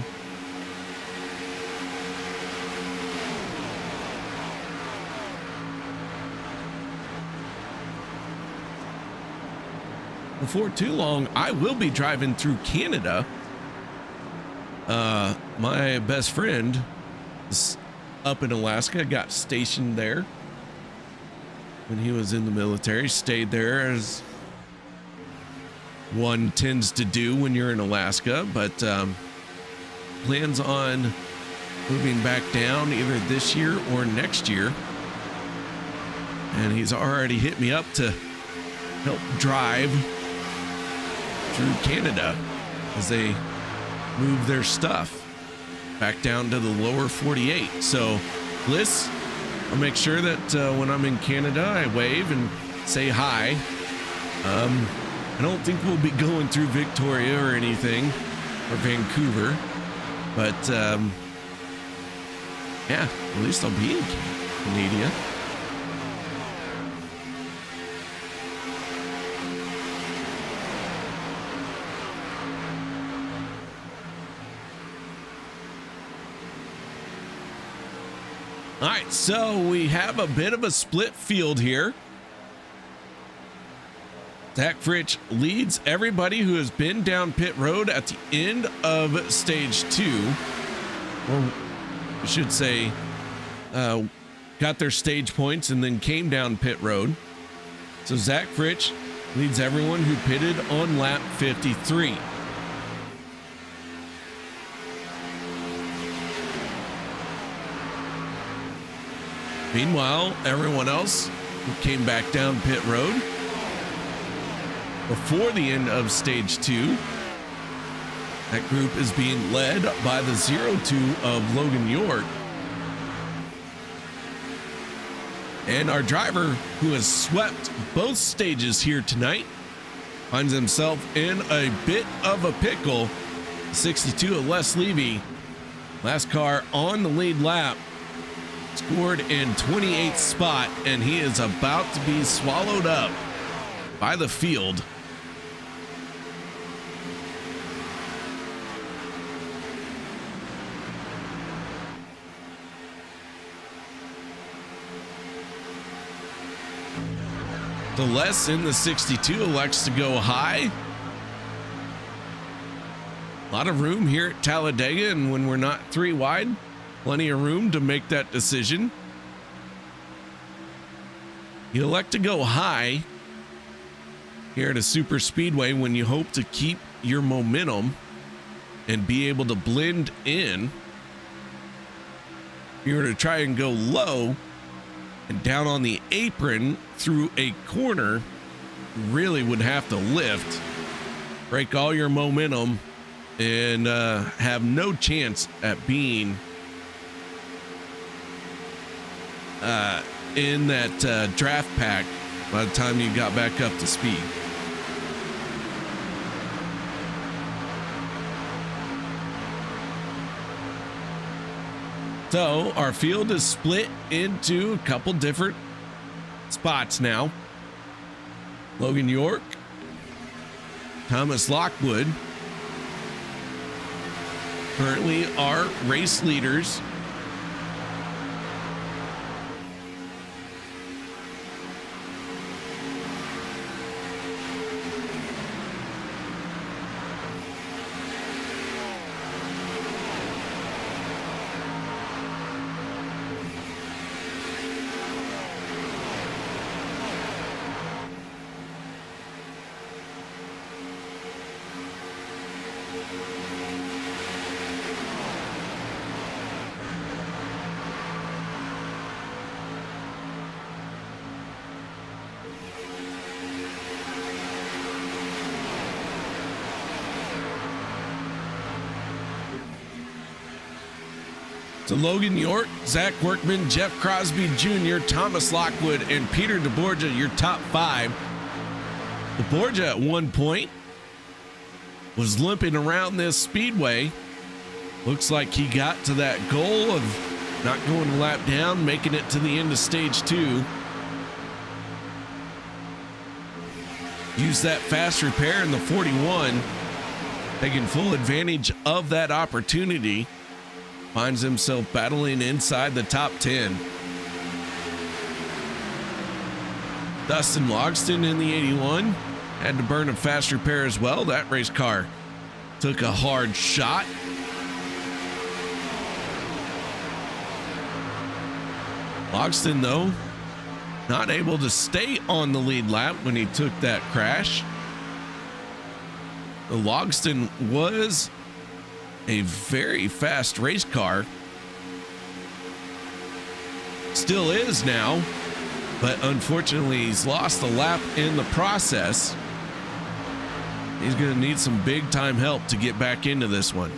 Before too long, I will be driving through Canada. My best friend is up in Alaska, got stationed there when he was in the military, stayed there as one tends to do when you're in Alaska, but plans on moving back down either this year or next year. And he's already hit me up to help drive through Canada as they move their stuff back down to the lower 48. So, Bliss, I'll make sure that when I'm in Canada, I wave and say hi. I don't think we'll be going through Victoria or anything, or Vancouver, but yeah, at least I'll be in Canada. All right, so we have a bit of a split field here. Zach Fritsch leads everybody who has been down pit road at the end of stage 2. Or I should say, got their stage points and then came down pit road. So Zach Fritsch leads everyone who pitted on lap 53. Meanwhile, everyone else who came back down pit road before the end of stage 2, that group is being led by the 0-2 of Logan York. And our driver, who has swept both stages here tonight, finds himself in a bit of a pickle. 62 of Les Levy, last car on the lead lap, scored in 28th spot, and he is about to be swallowed up by the field. The Les in the 62 elects to go high. A lot of room here at Talladega, and when we're not 3 wide, plenty of room to make that decision. You elect to go high here at a super speedway when you hope to keep your momentum and be able to blend in. If you were to try and go low and down on the apron through a corner, you really would have to lift, break all your momentum, and have no chance at being in that draft pack by the time you got back up to speed. So our field is split into a couple different spots now. Logan York, Thomas Lockwood currently are race leaders So Logan York, Zach Workman, Jeff Crosby Jr., Thomas Lockwood, and Peter DeBorgia, your top 5. DeBorgia at one point was limping around this speedway. Looks like he got to that goal of not going a lap down, making it to the end of stage 2. Used that fast repair in the 41, taking full advantage of that opportunity. Finds himself battling inside the top 10. Dustin Logston in the 81 had to burn a fast repair as well. That race car took a hard shot. Logston, though, not able to stay on the lead lap when he took that crash. The Logston was a very fast race car. Still is now, but unfortunately he's lost a lap in the process. He's going to need some big time help to get back into this one.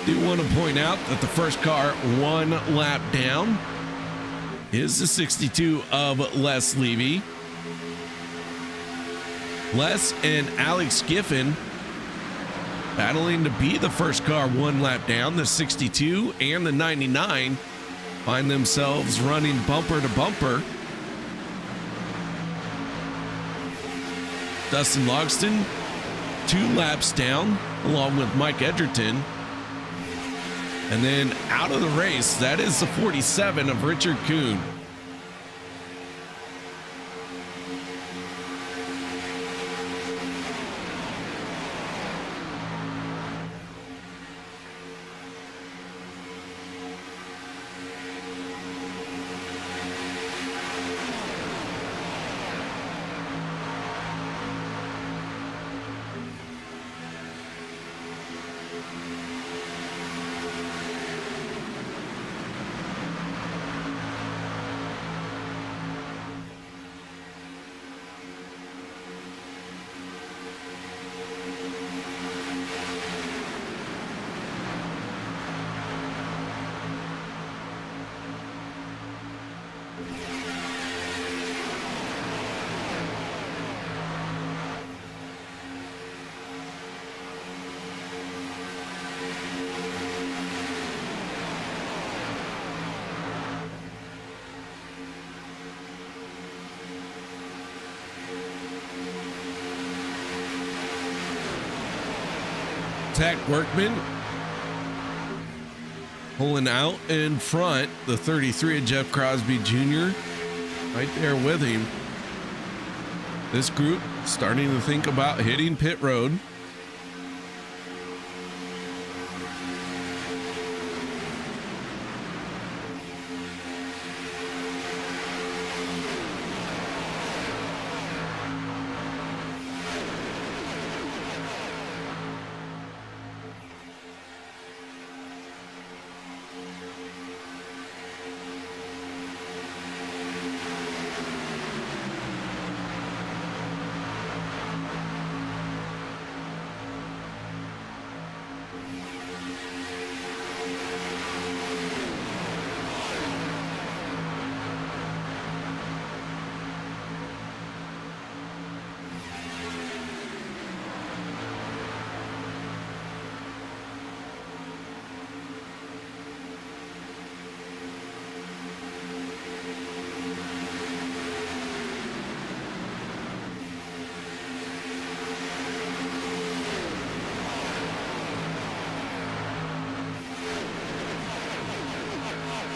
Do want to point out that the first car one lap down is the 62 of Les Levy. Les and Alex Giffen battling to be the first car one lap down. The 62 and the 99 find themselves running bumper to bumper. Dustin Logston 2 laps down along with Mike Edgerton. And then out of the race, that is the 47 of Richard Kuhn. Zach Workman pulling out in front, the 33 of Jeff Crosby Jr. right there with him. This group starting to think about hitting pit road.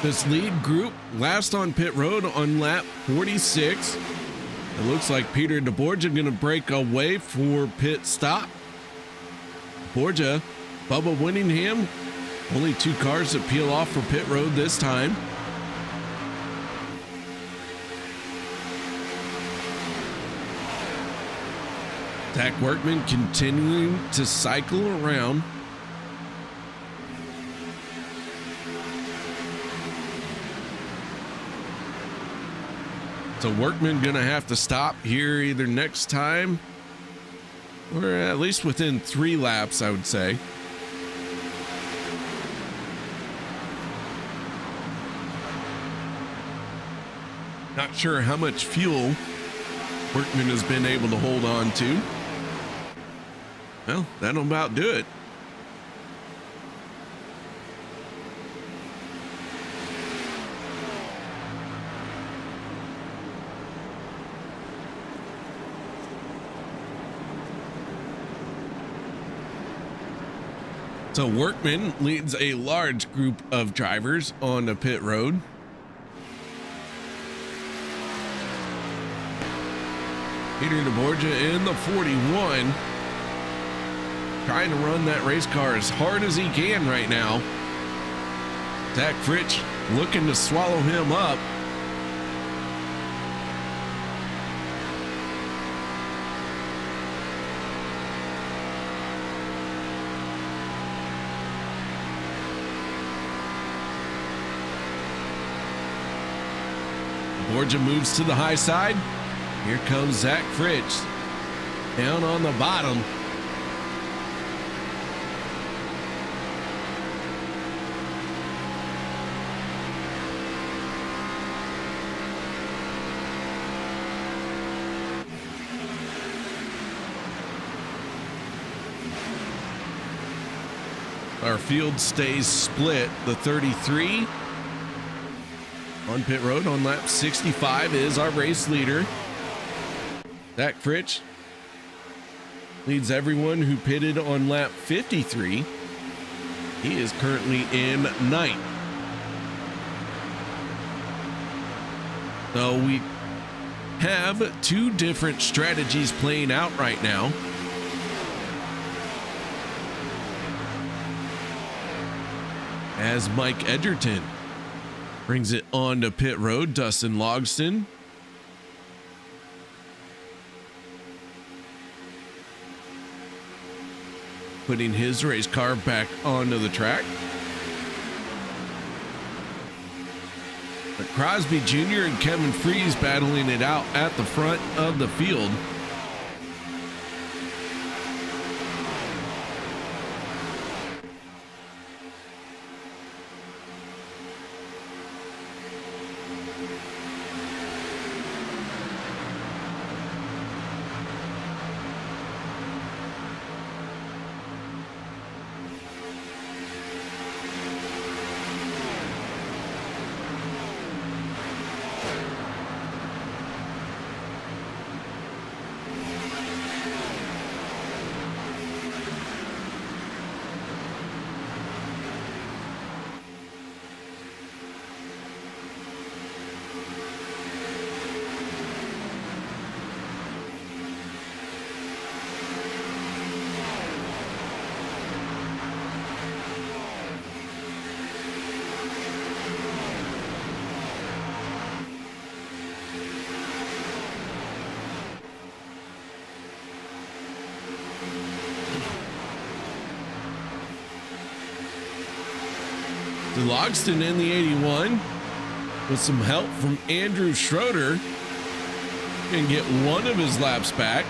This lead group last on pit road on lap 46. It looks like Peter DeBorgia going to break away for pit stop. DeBorgia, Bubba Winningham, only 2 cars that peel off for pit road this time. Zach Workman continuing to cycle around. So Workman gonna have to stop here either next time or at least within 3 laps, I would say. Not sure how much fuel Workman has been able to hold on to. Well, that'll about do it. So Workman leads a large group of drivers on the pit road. Peter DeBorgia in the 41, trying to run that race car as hard as he can right now. Zach Fritsch looking to swallow him up. Borgia moves to the high side. Here comes Zach Fritsch down on the bottom. Our field stays split. The 33 on pit road on lap 65 is our race leader. Zach Fritsch leads everyone who pitted on lap 53. He is currently in 9th. So we have 2 different strategies playing out right now. As Mike Edgerton brings it on to pit road, Dustin Logston putting his race car back onto the track. But Crosby Jr. and Kevin Freese battling it out at the front of the field. Logston in the 81 with some help from Andrew Schroeder can get one of his laps back.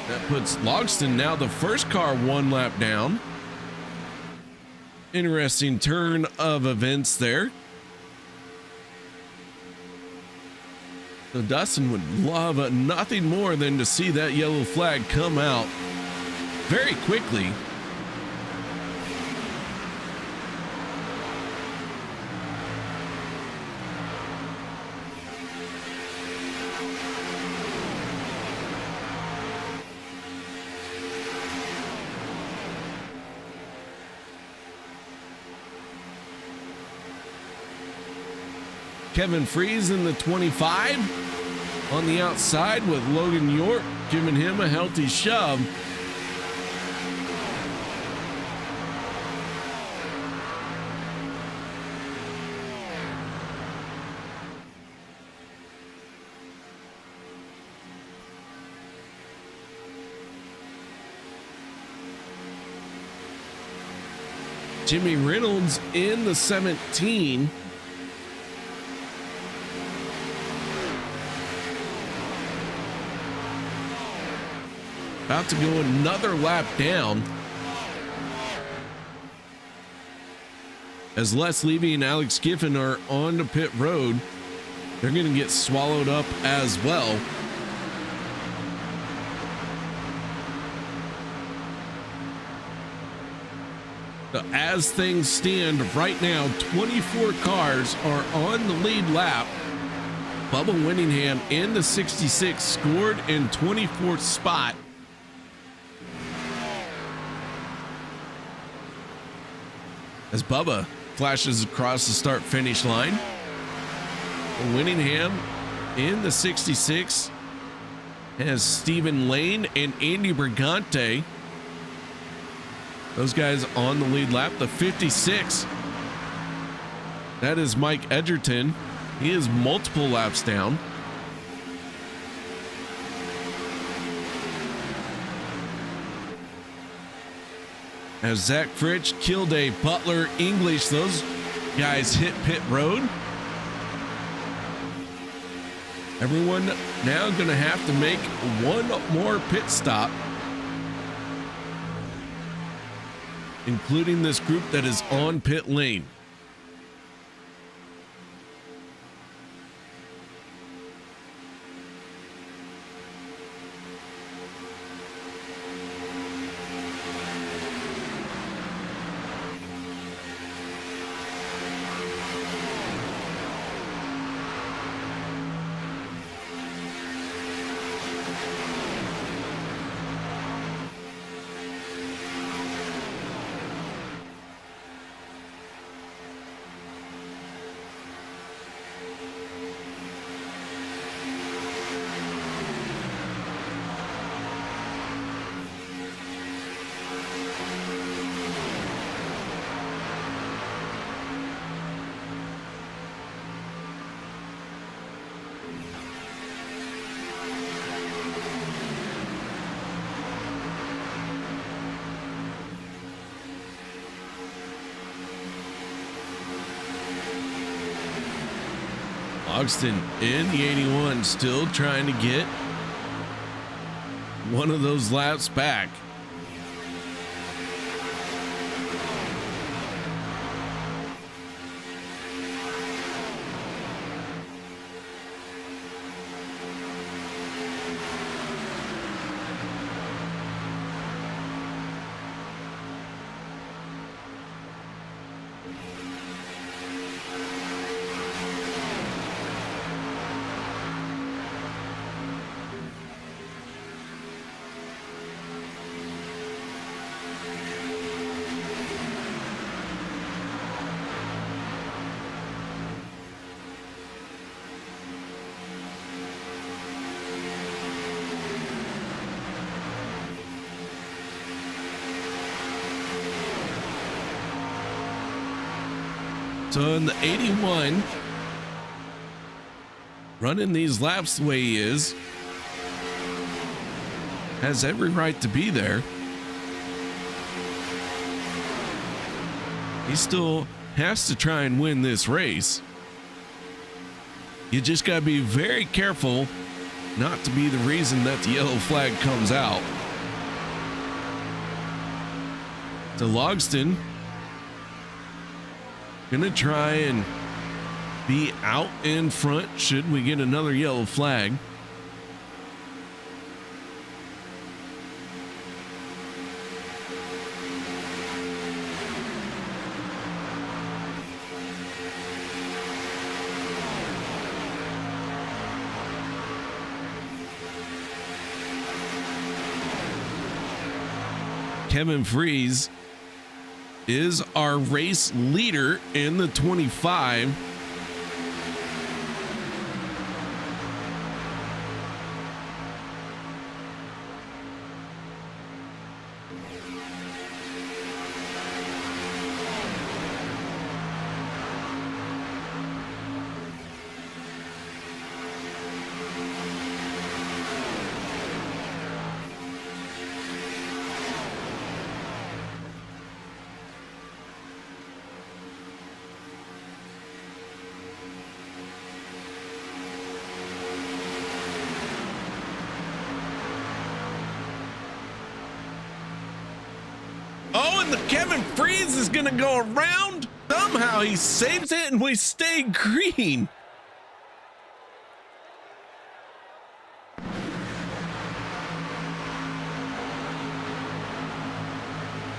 That puts Logston now the first car 1 lap down. Interesting turn of events there. So Dustin would love nothing more than to see that yellow flag come out very quickly. Kevin Freese in the 25 on the outside with Logan York giving him a healthy shove. Jimmy Reynolds in the 17. About to go another lap down. As Les Levy and Alex Giffen are on the pit road, they're going to get swallowed up as well. So as things stand right now, 24 cars are on the lead lap. Bubba Winningham in the 66 scored in 24th spot. As Bubba flashes across the start finish line. Winningham in the 66 has Stephen Lane and Andy Brigante. Those guys on the lead lap. The 56, that is Mike Edgerton. He is multiple laps down. As Zach Fritsch, Kilday, Butler, English, those guys hit pit road. Everyone now going to have to make one more pit stop, including this group that is on pit lane. Ogston in the 81, still trying to get one of those laps back. So in the 81, running these laps the way he is, has every right to be there. He still has to try and win this race. You just got to be very careful not to be the reason that the yellow flag comes out. So Logston gonna try and be out in front should we get another yellow flag. Kevin Freeze is our race leader in the 25. Oh, and the Kevin Freeze is going to go around. Somehow he saves it and we stay green.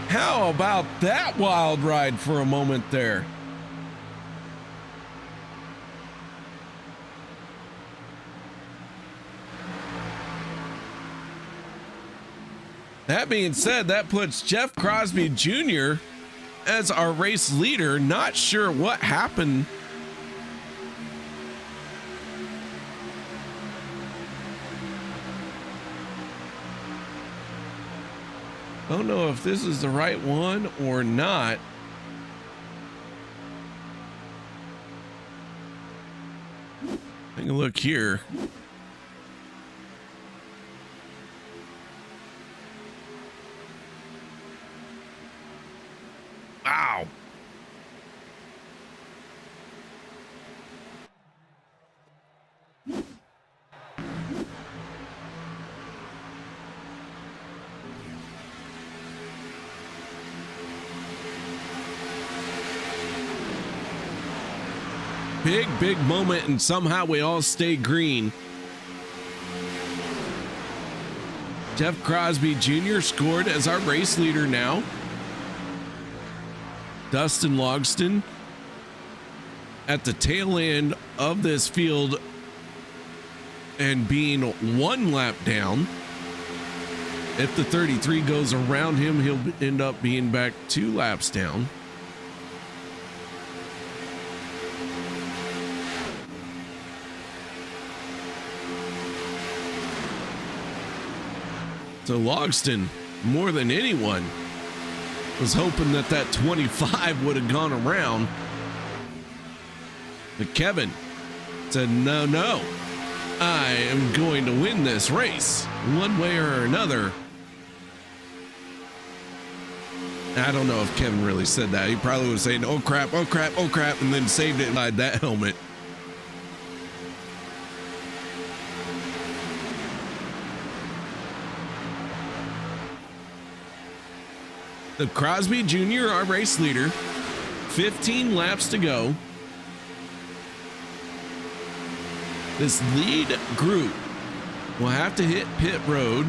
How about that wild ride for a moment there? That being said, that puts Jeff Crosby Jr. as our race leader. Not sure what happened. Don't know if this is the right one or not. Take a look here. Wow. Big moment, and somehow we all stay green. Jeff Crosby Jr. scored as our race leader now. Dustin Logston at the tail end of this field and being 1 lap down. If the 33 goes around him, he'll end up being back 2 laps down. So Logston, more than anyone, was hoping that that 25 would have gone around. But Kevin said, no, I am going to win this race one way or another. I don't know if Kevin really said that. He probably was saying, oh crap, and then saved it inside that helmet. The Crosby Jr., our race leader, 15 laps to go. This lead group will have to hit pit road.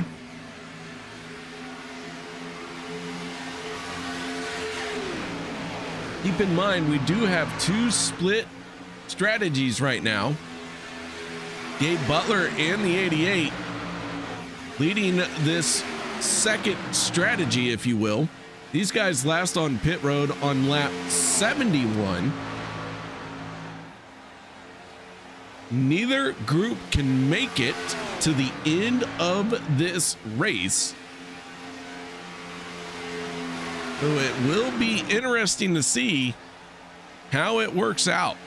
Keep in mind, we do have 2 split strategies right now. Gabe Butler and the 88 leading this second strategy, if you will. These guys last on pit road on lap 71. Neither group can make it to the end of this race. So it will be interesting to see how it works out.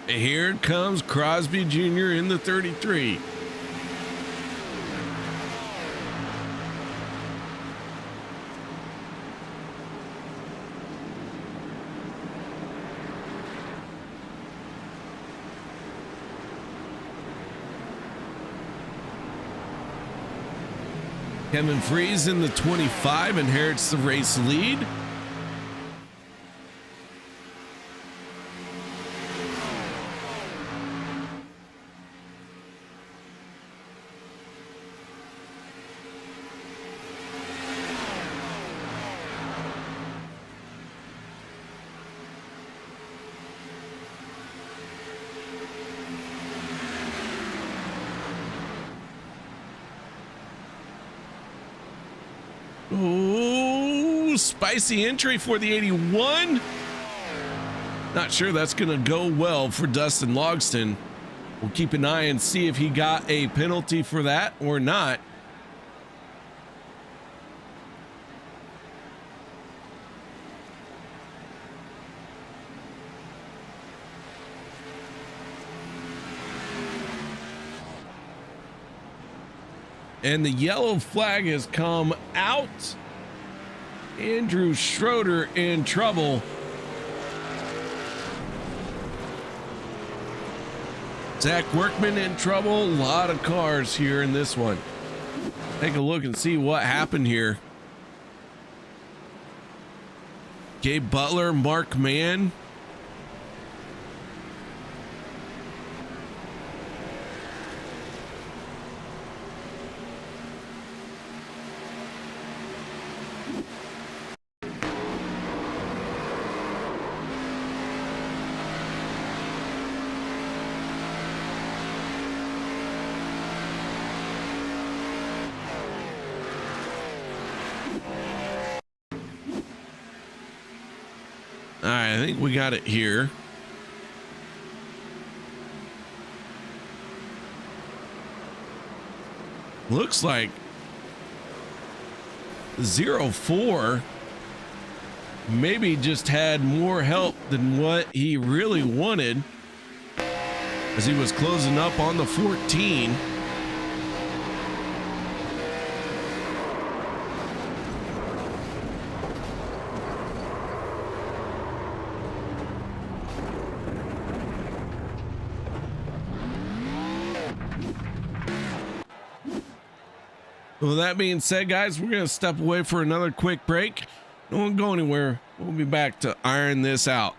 Here comes Crosby Jr. in the 33. Kevin Freeze in the 25 inherits the race lead. Oh, Ooh, spicy entry for the 81. Not sure that's going to go well for Dustin Logston. We'll keep an eye and see if he got a penalty for that or not. And the yellow flag has come out. Andrew Schroeder in trouble. Zach Workman in trouble. A lot of cars here in this one. Take a look and see what happened here. Gabe Butler, Mark Mann. All right, I think we got it here. Looks like 04 maybe just had more help than what he really wanted as he was closing up on the 14. Well, that being said, guys, we're going to step away for another quick break. Don't go anywhere. We'll be back to iron this out.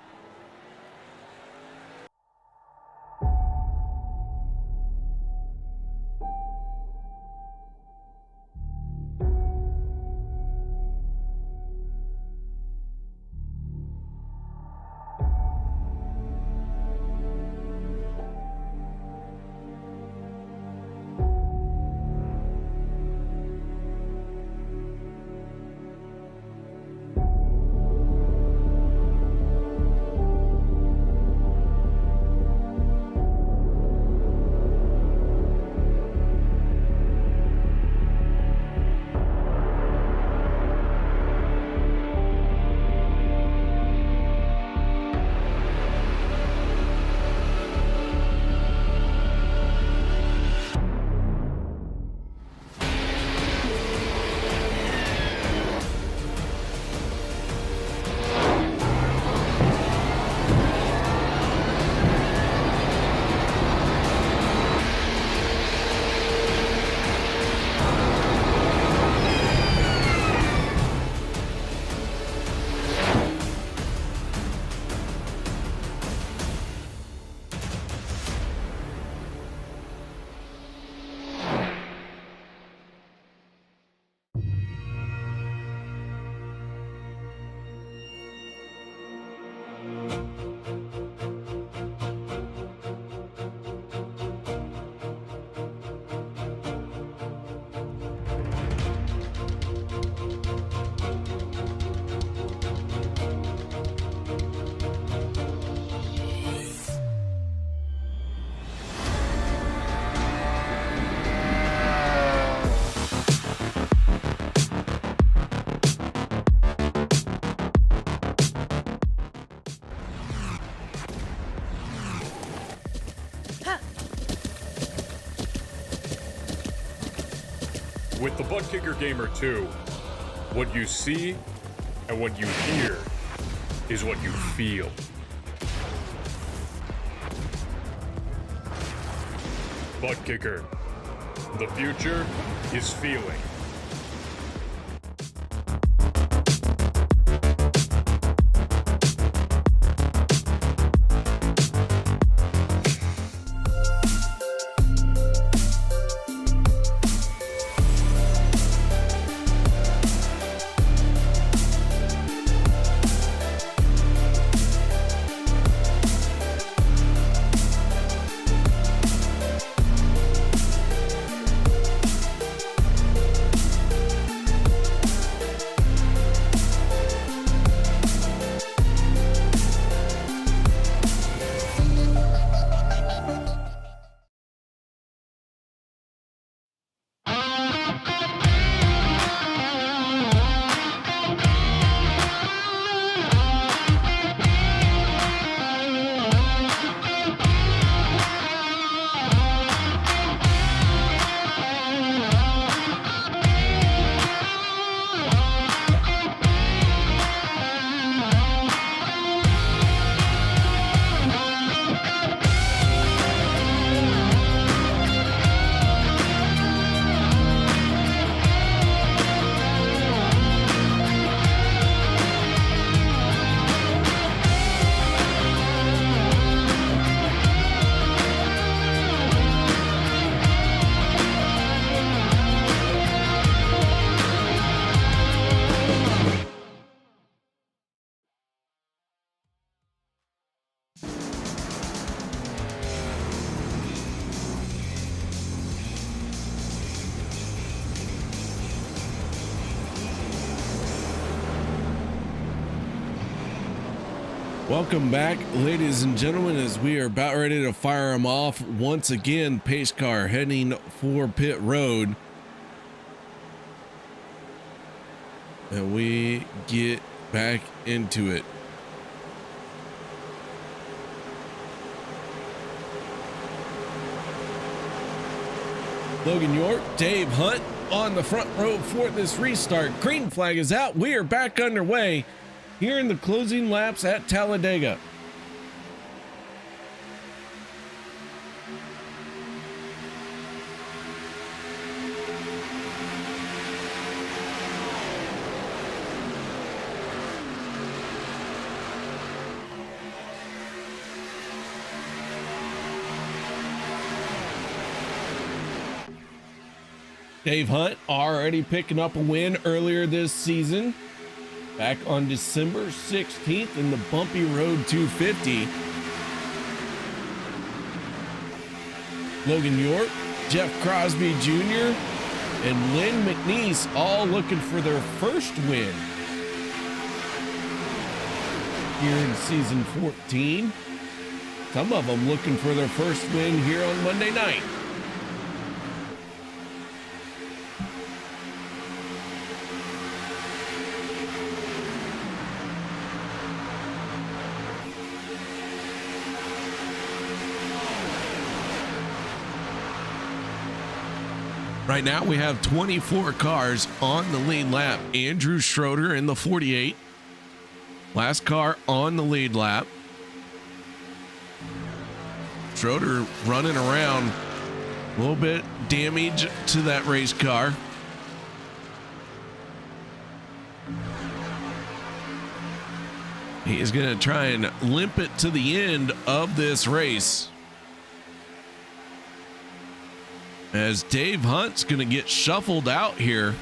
With the Butt Kicker Gamer 2, what you see and what you hear is what you feel. Butt Kicker. The future is feeling. Welcome back, ladies and gentlemen, as we are about ready to fire them off once again. Pace car heading for pit road, and we get back into it. Logan York, Dave Hunt on the front row for this restart. Green flag is out. We are back underway here in the closing laps at Talladega. Dave Hunt already picking up a win earlier this season, back on December 16th in the bumpy road 250. Logan York, Jeff Crosby Jr., and Lynn McNeese all looking for their first win here in season 14. Some of them looking for their first win here on Monday night. Right now we have 24 cars on the lead lap. Andrew Schroeder in the 48. Last car on the lead lap. Schroeder running around. A little bit damage to that race car. He is going to try and limp it to the end of this race, as Dave Hunt's going to get shuffled out here.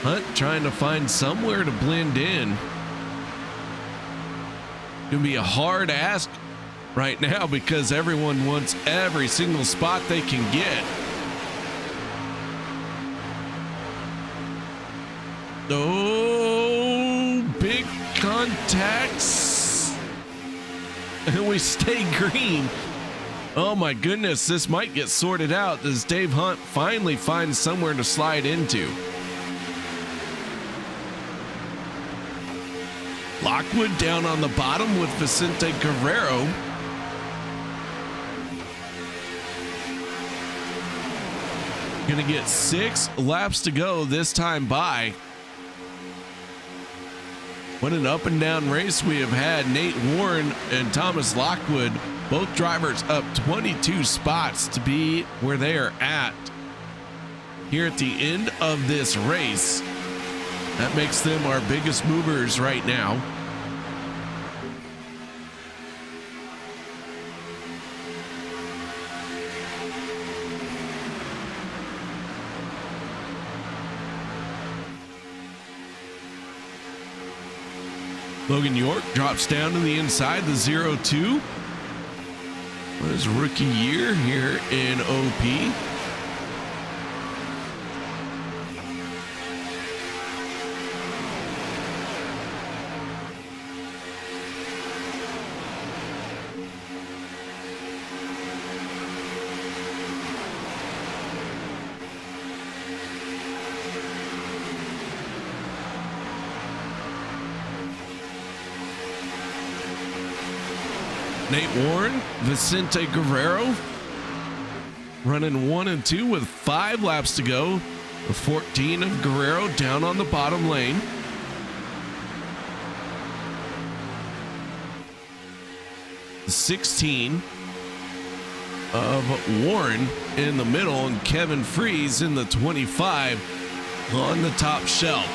Hunt trying to find somewhere to blend in. Gonna be a hard ask right now because everyone wants every single spot they can get. Oh, big contacts. And we stay green. Oh my goodness, this might get sorted out as Dave Hunt finally finds somewhere to slide into. Lockwood down on the bottom with Vicente Guerrero. Gonna get 6 laps to go this time by. What an up and down race we have had. Nate Warren and Thomas Lockwood, both drivers up 22 spots to be where they are at here at the end of this race. That makes them our biggest movers right now. Logan York drops down to the inside, the 0-2. What is rookie year here in OP? Nate Warren, Vicente Guerrero running 1 and 2 with 5 laps to go. The 14 of Guerrero down on the bottom lane. The 16 of Warren in the middle, and Kevin Freeze in the 25 on the top shelf.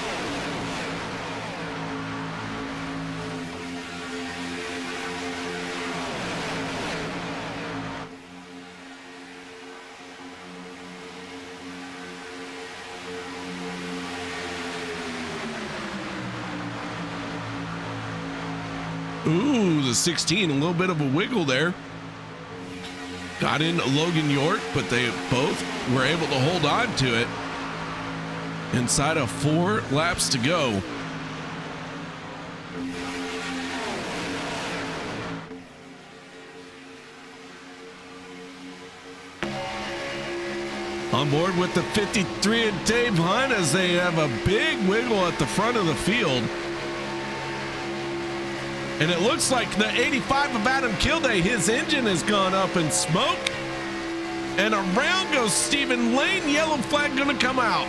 Ooh, the 16, a little bit of a wiggle there. Got in Logan York, but they both were able to hold on to it. Inside of 4 laps to go. On board with the 53 and Dave Hunt as they have a big wiggle at the front of the field. And it looks like the 85 of Adam Kilday, his engine has gone up in smoke. And around goes Stephen Lane. Yellow flag going to come out.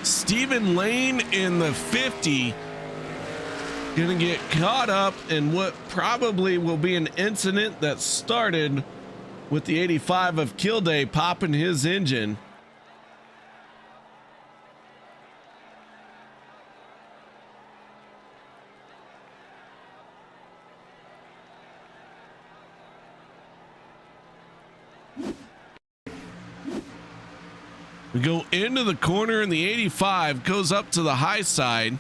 Stephen Lane in the 50 gonna get caught up in what probably will be an incident that started with the 85 of Kilday popping his engine. We go into the corner and the 85 goes up to the high side.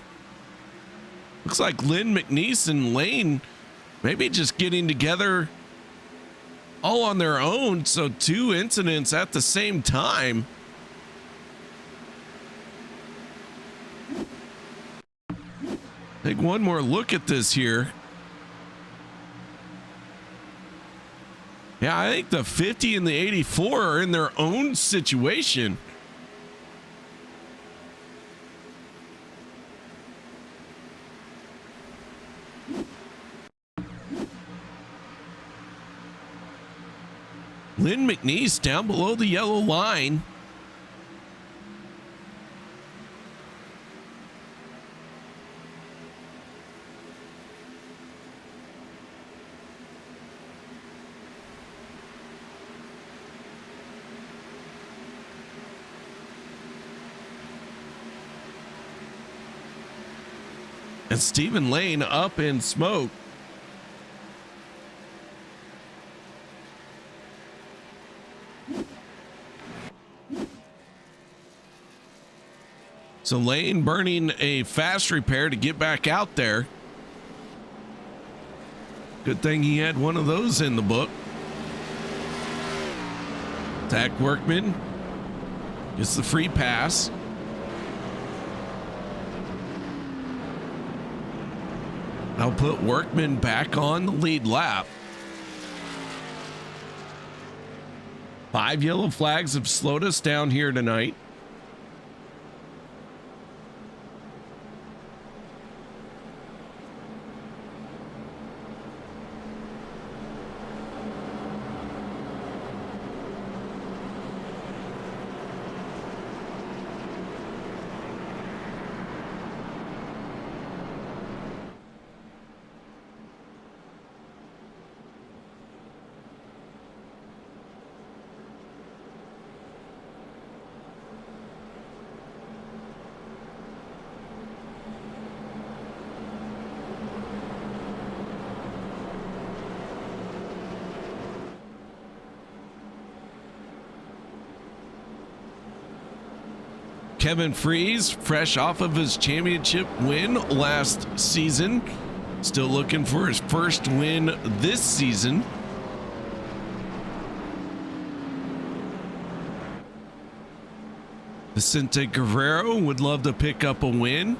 Looks like Lynn McNeese and Lane maybe just getting together all on their own. So two incidents at the same time. Take one more look at this here. Yeah, I think the 50 and the 84 are in their own situation. Lynn McNeese down below the yellow line. And Stephen Lane up in smoke. So Lane burning a fast repair to get back out there. Good thing he had one of those in the book. Zach Workman gets the free pass. I'll put Workman back on the lead lap. 5 yellow flags have slowed us down here tonight. Kevin Freeze, fresh off of his championship win last season, still looking for his first win this season. Vicente Guerrero would love to pick up a win.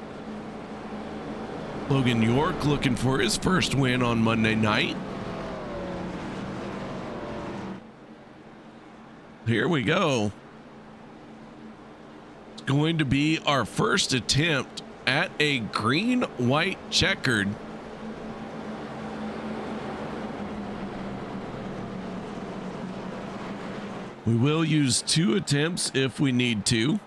Logan York looking for his first win on Monday night. Here we go. Going to be our first attempt at a green, white, checkered. We will use 2 attempts if we need to.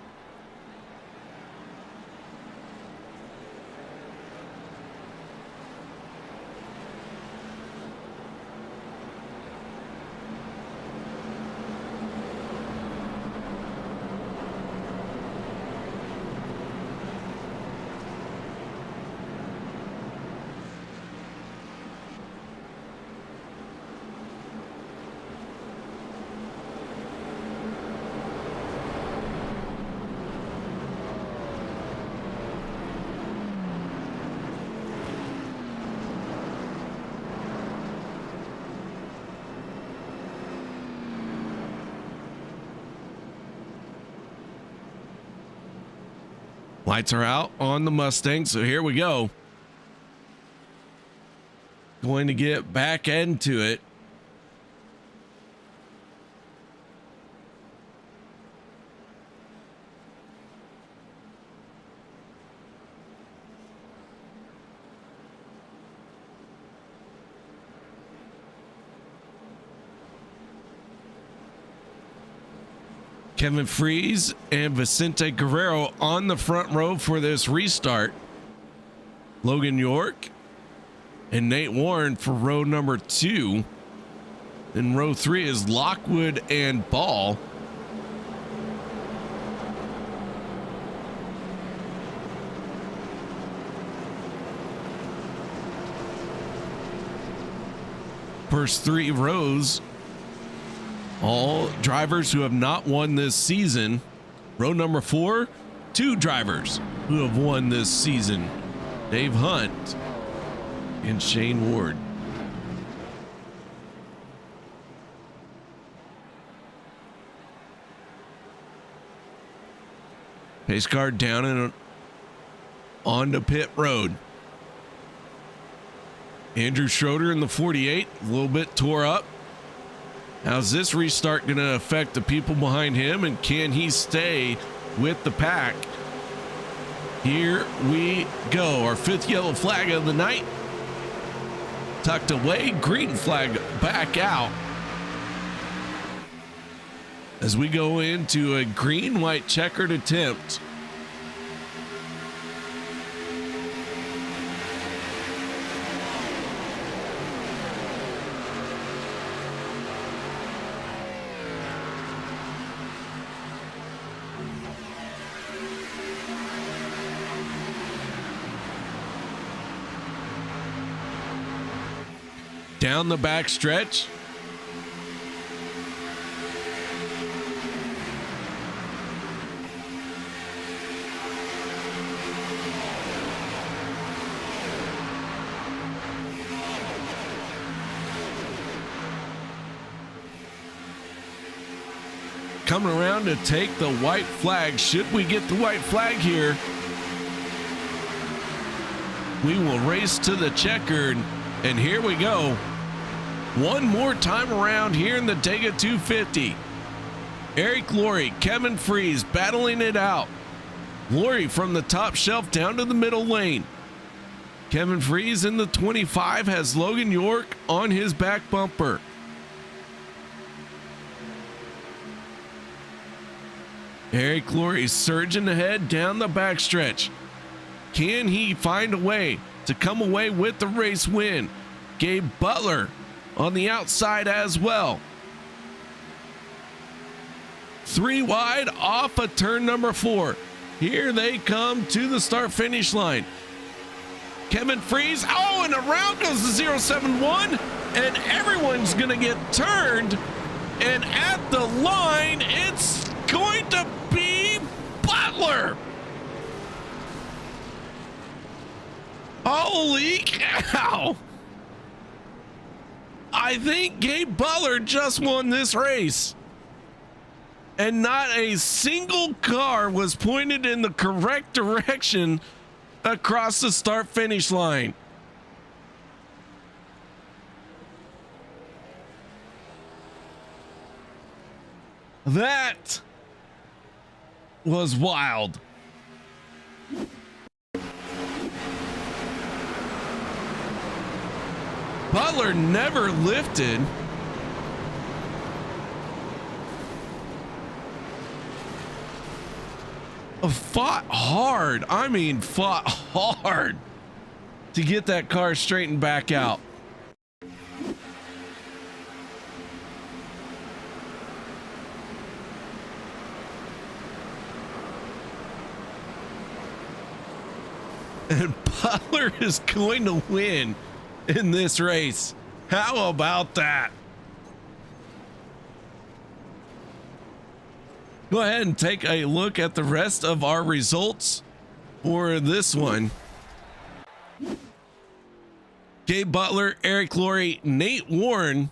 Lights are out on the Mustang, so here we go. Going to get back into it. Kevin Freeze and Vicente Guerrero on the front row for this restart. Logan York and Nate Warren for row number 2. In row 3 is Lockwood and Ball. First 3 rows, all drivers who have not won this season. Row number 4, 2 drivers who have won this season. Dave Hunt and Shane Ward. Pace car down and onto pit road. Andrew Schroeder in the 48, a little bit tore up. How's this restart going to affect the people behind him, and can he stay with the pack? Here we go. Our 5th yellow flag of the night. Tucked away, green flag back out. As we go into a green-white checkered attempt. Down the back stretch. Coming around to take the white flag. Should we get the white flag here, we will race to the checkered, and here we go. One more time around here in the Talladega 250. Eric Laurie, Kevin Freeze battling it out. Laurie from the top shelf down to the middle lane. Kevin Freeze in the 25 has Logan York on his back bumper. Eric Laurie surging ahead down the backstretch. Can he find a way to come away with the race win? Gabe Butler on the outside as well. 3 wide off of turn number 4. Here they come to the start finish line. Kevin Freeze, oh, and around goes the 071, and everyone's gonna get turned, and at the line it's going to be Butler. Holy cow. I think Gabe Butler just won this race. And not a single car was pointed in the correct direction across the start finish line. That was wild. Butler never lifted. Fought hard. I mean, fought hard to get that car straightened back out. And Butler is going to win in this race. How about that? Go ahead and take a look at the rest of our results for this one. Gabe Butler, Eric Laurie, Nate Warren,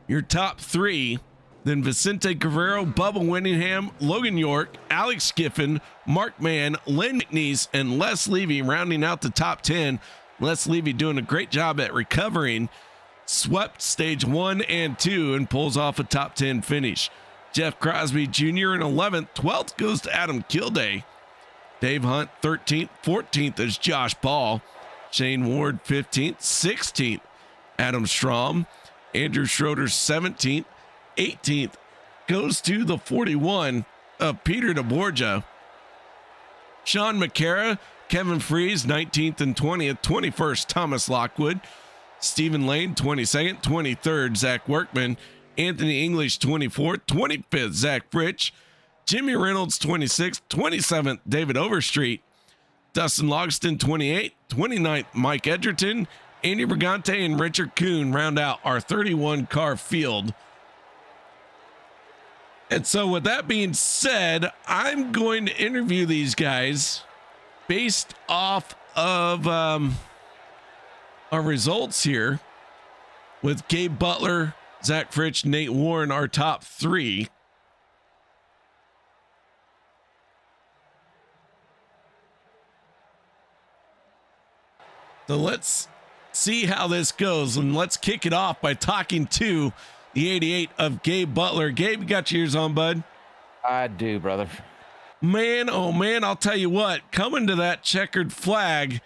your top 3. Then Vicente Guerrero, Bubba Winningham, Logan York, Alex Giffen, Mark Mann, Lynn McNeese, and Les Levy rounding out the top 10. Les Levy doing a great job at recovering. Swept stage 1 and 2 and pulls off a top 10 finish. Jeff Crosby Jr. in 11th. 12th goes to Adam Kilday. Dave Hunt 13th. 14th is Josh Ball. Shane Ward 15th. 16th, Adam Strom. Andrew Schroeder 17th. 18th goes to the 41 of Peter DeBorgia. Sean McCara, Kevin Freeze 19th and 20th. 21st, Thomas Lockwood. Stephen Lane 22nd. 23rd, Zach Workman. Anthony English 24th. 25th, Zach Fritch. Jimmy Reynolds 26th. 27th, David Overstreet. Dustin Logston 28th. 29th, Mike Edgerton. Andy Brigante and Richard Kuhn round out our 31 car field. And so with that being said, I'm going to interview these guys based off of our results here with Gabe Butler, Zach Fritch, Nate Warren, our top 3. So let's see how this goes, and let's kick it off by talking to the 88 of Gabe Butler. Gabe, you got your ears on, bud? I do, brother. Man, oh man, I'll tell you what, coming to that checkered flag,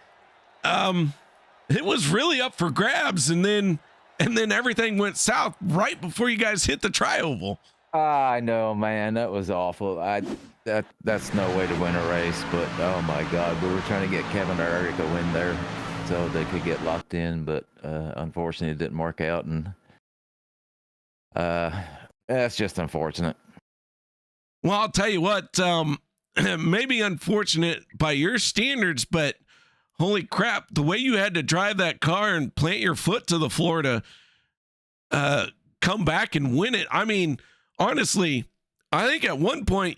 it was really up for grabs, and then everything went south right before you guys hit the tri-oval. I know, man, that was awful. That's no way to win a race, but oh my God, we were trying to get Kevin or Eric a win there so they could get locked in, but unfortunately it didn't work out, and that's just unfortunate. Well, I'll tell you what, maybe unfortunate by your standards, but holy crap, the way you had to drive that car and plant your foot to the floor to come back and win it. I mean, honestly, I think at one point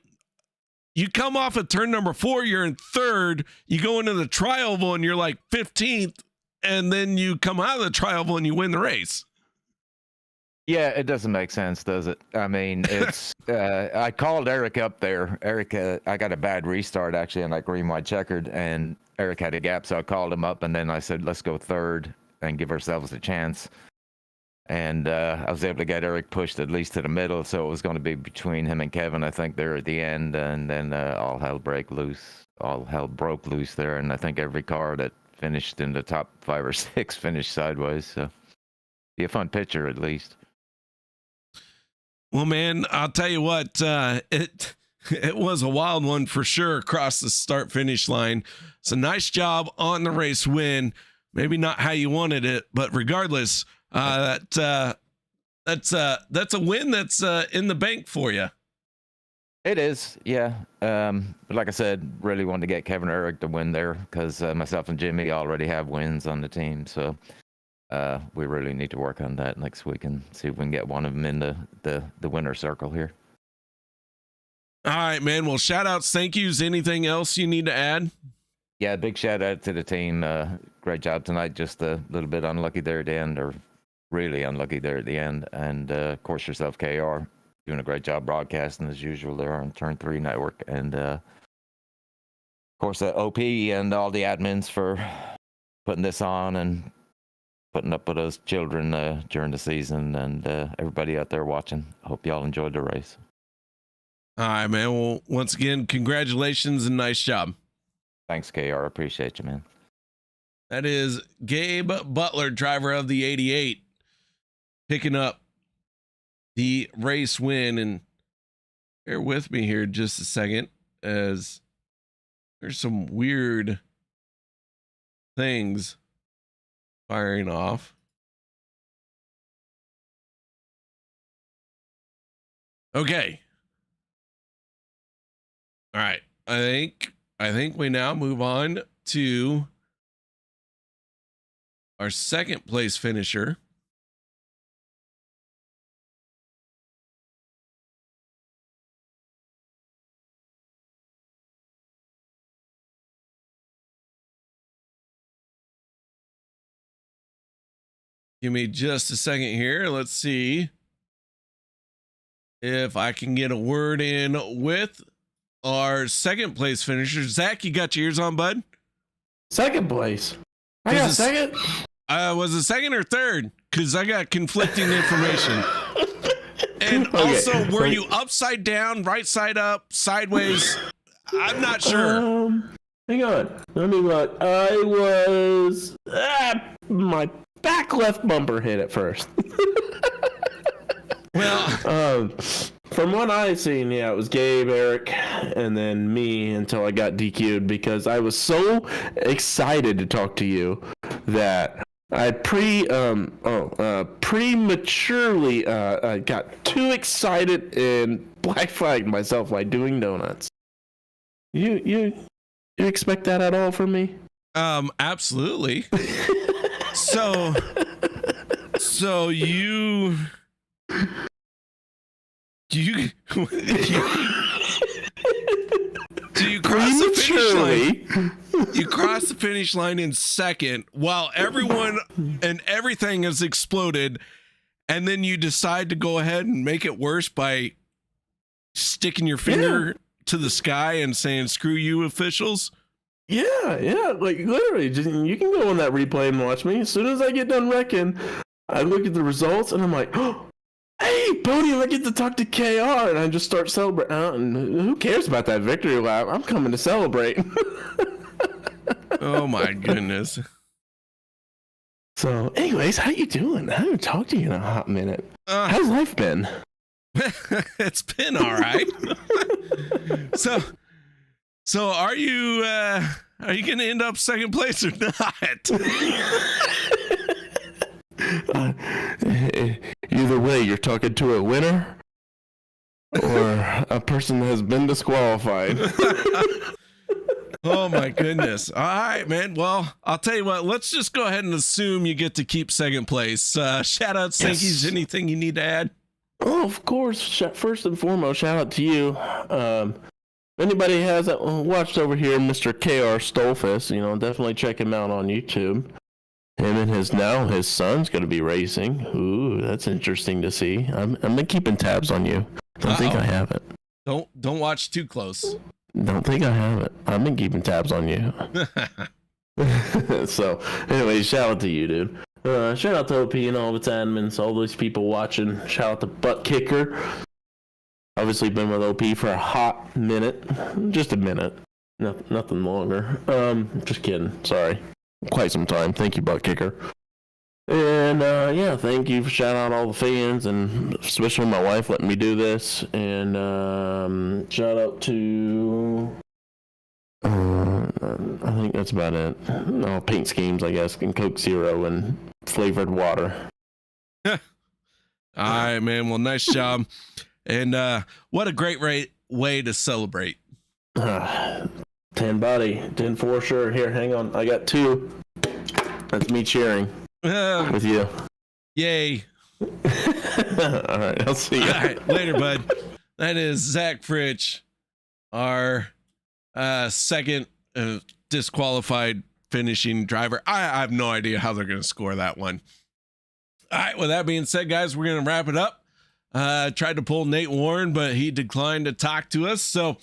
you come off of turn number 4, you're in 3rd, you go into the tri-oval and you're like 15th, and then you come out of the tri-oval and you win the race. Yeah, it doesn't make sense, does it? I mean, it's I called Eric up there. Eric, I got a bad restart actually on that green white checkered, and Eric had a gap, so I called him up, and then I said, let's go 3rd and give ourselves a chance. And I was able to get Eric pushed at least to the middle, so it was going to be between him and Kevin, I think, there at the end, and then all hell broke loose there, and I think every car that finished in the top 5 or 6 finished sideways, so be a fun picture at least. Well, man, I'll tell you what, it was a wild one for sure across the start finish line. It's a nice job on the race win. Maybe not how you wanted it, but regardless, that's a win that's in the bank for you. It is, yeah. But like I said, really wanted to get Kevin or Eric to win there because myself and Jimmy already have wins on the team, so we really need to work on that next week and see if we can get one of them in the winner circle here. All right, man. Well, shout outs, thank yous. Anything else you need to add? Yeah, big shout out to the team. Great job tonight. Just a little bit unlucky there at the end, or really unlucky there at the end. And of course, yourself, KR, doing a great job broadcasting as usual there on Turn 3 Network. And of course, OP and all the admins for putting this on and putting up with us children during the season, and everybody out there watching. Hope y'all enjoyed the race. All right, man. Well, once again, congratulations and nice job. Thanks, KR. Appreciate you, man. That is Gabe Butler, driver of the 88, picking up the race win. And bear with me here just a second, as there's some weird things firing off. Okay. All right. I think we now move on to our second place finisher. Give me just a second here. Let's see. if I can get a word in with our second place finisher. Zach, you got your ears on, bud? Second place. I got second. Was it second or third? Because I got conflicting information. And also, were you upside down, right side up, sideways? I'm not sure. Hang on. Let me look. I was... my back left bumper hit at first. Well... from what I've seen, yeah, it was Gabe, Eric, and then me until I got DQ'd because I was so excited to talk to you that I prematurely got too excited and black flagged myself by doing donuts. You expect that at all from me? Absolutely. So you do you cross the finish line? You cross the finish line in second while everyone and everything has exploded, and then you decide to go ahead and make it worse by sticking your finger to the sky and saying, "Screw you, officials." Yeah, like literally, you can go on that replay and watch me. As soon as I get done wrecking, I look at the results and I'm like, "Oh, hey, podium! I get to talk to KR," and I just start celebrating. And who cares about that victory lap? I'm coming to celebrate. Oh my goodness! So, anyways, how you doing? I haven't talked to you in a hot minute. How's life been? It's been all right. So are you going to end up second place or not? Either way, you're talking to a winner or a person that has been disqualified. Oh my goodness. All right, man. Well, I'll tell you what, let's just go ahead and assume you get to keep second place. Shout out, Sankeys. Yes. Anything you need to add? Oh, of course. First and foremost, shout out to you. If anybody hasn't watched over here, Mr. KR Stolfus, definitely check him out on YouTube. Him and his son's going to be racing. Ooh, that's interesting to see. I've been keeping tabs on you. Don't think I haven't. Don't watch too close. Don't think I haven't. I've been keeping tabs on you. So, anyway, shout out to you, dude. Shout out to OP and all of its admins, all those people watching. Shout out to Butt Kicker. Obviously been with OP for a hot minute. Just a minute. Nothing longer. Just kidding. Sorry. Quite some time. Thank you, Butt Kicker. And thank you for shouting out all the fans, and especially my wife letting me do this. And shout out to I think that's about it. No, paint schemes, I guess, and Coke Zero and flavored water. All right, man. Well, nice job. And what a great way to celebrate. 10 body, 10 for sure. Here, hang on. I got 2. That's me cheering with you. Yay. All right, I'll see you. All right, later, bud. That is Zach Fritch, our second disqualified finishing driver. I have no idea how they're going to score that one. All right, with that being said, guys, we're going to wrap it up. Tried to pull Nate Warren, but he declined to talk to us. So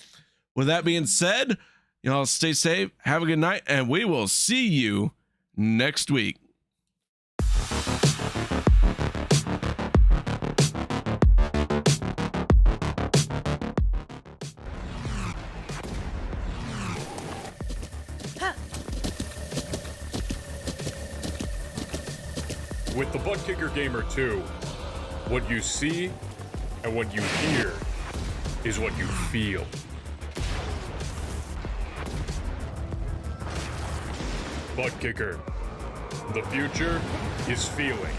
with that being said, y'all stay safe, have a good night, and we will see you next week. With the Butt Kicker Gamer 2, what you see and what you hear is what you feel. Butt Kicker. The future is feeling.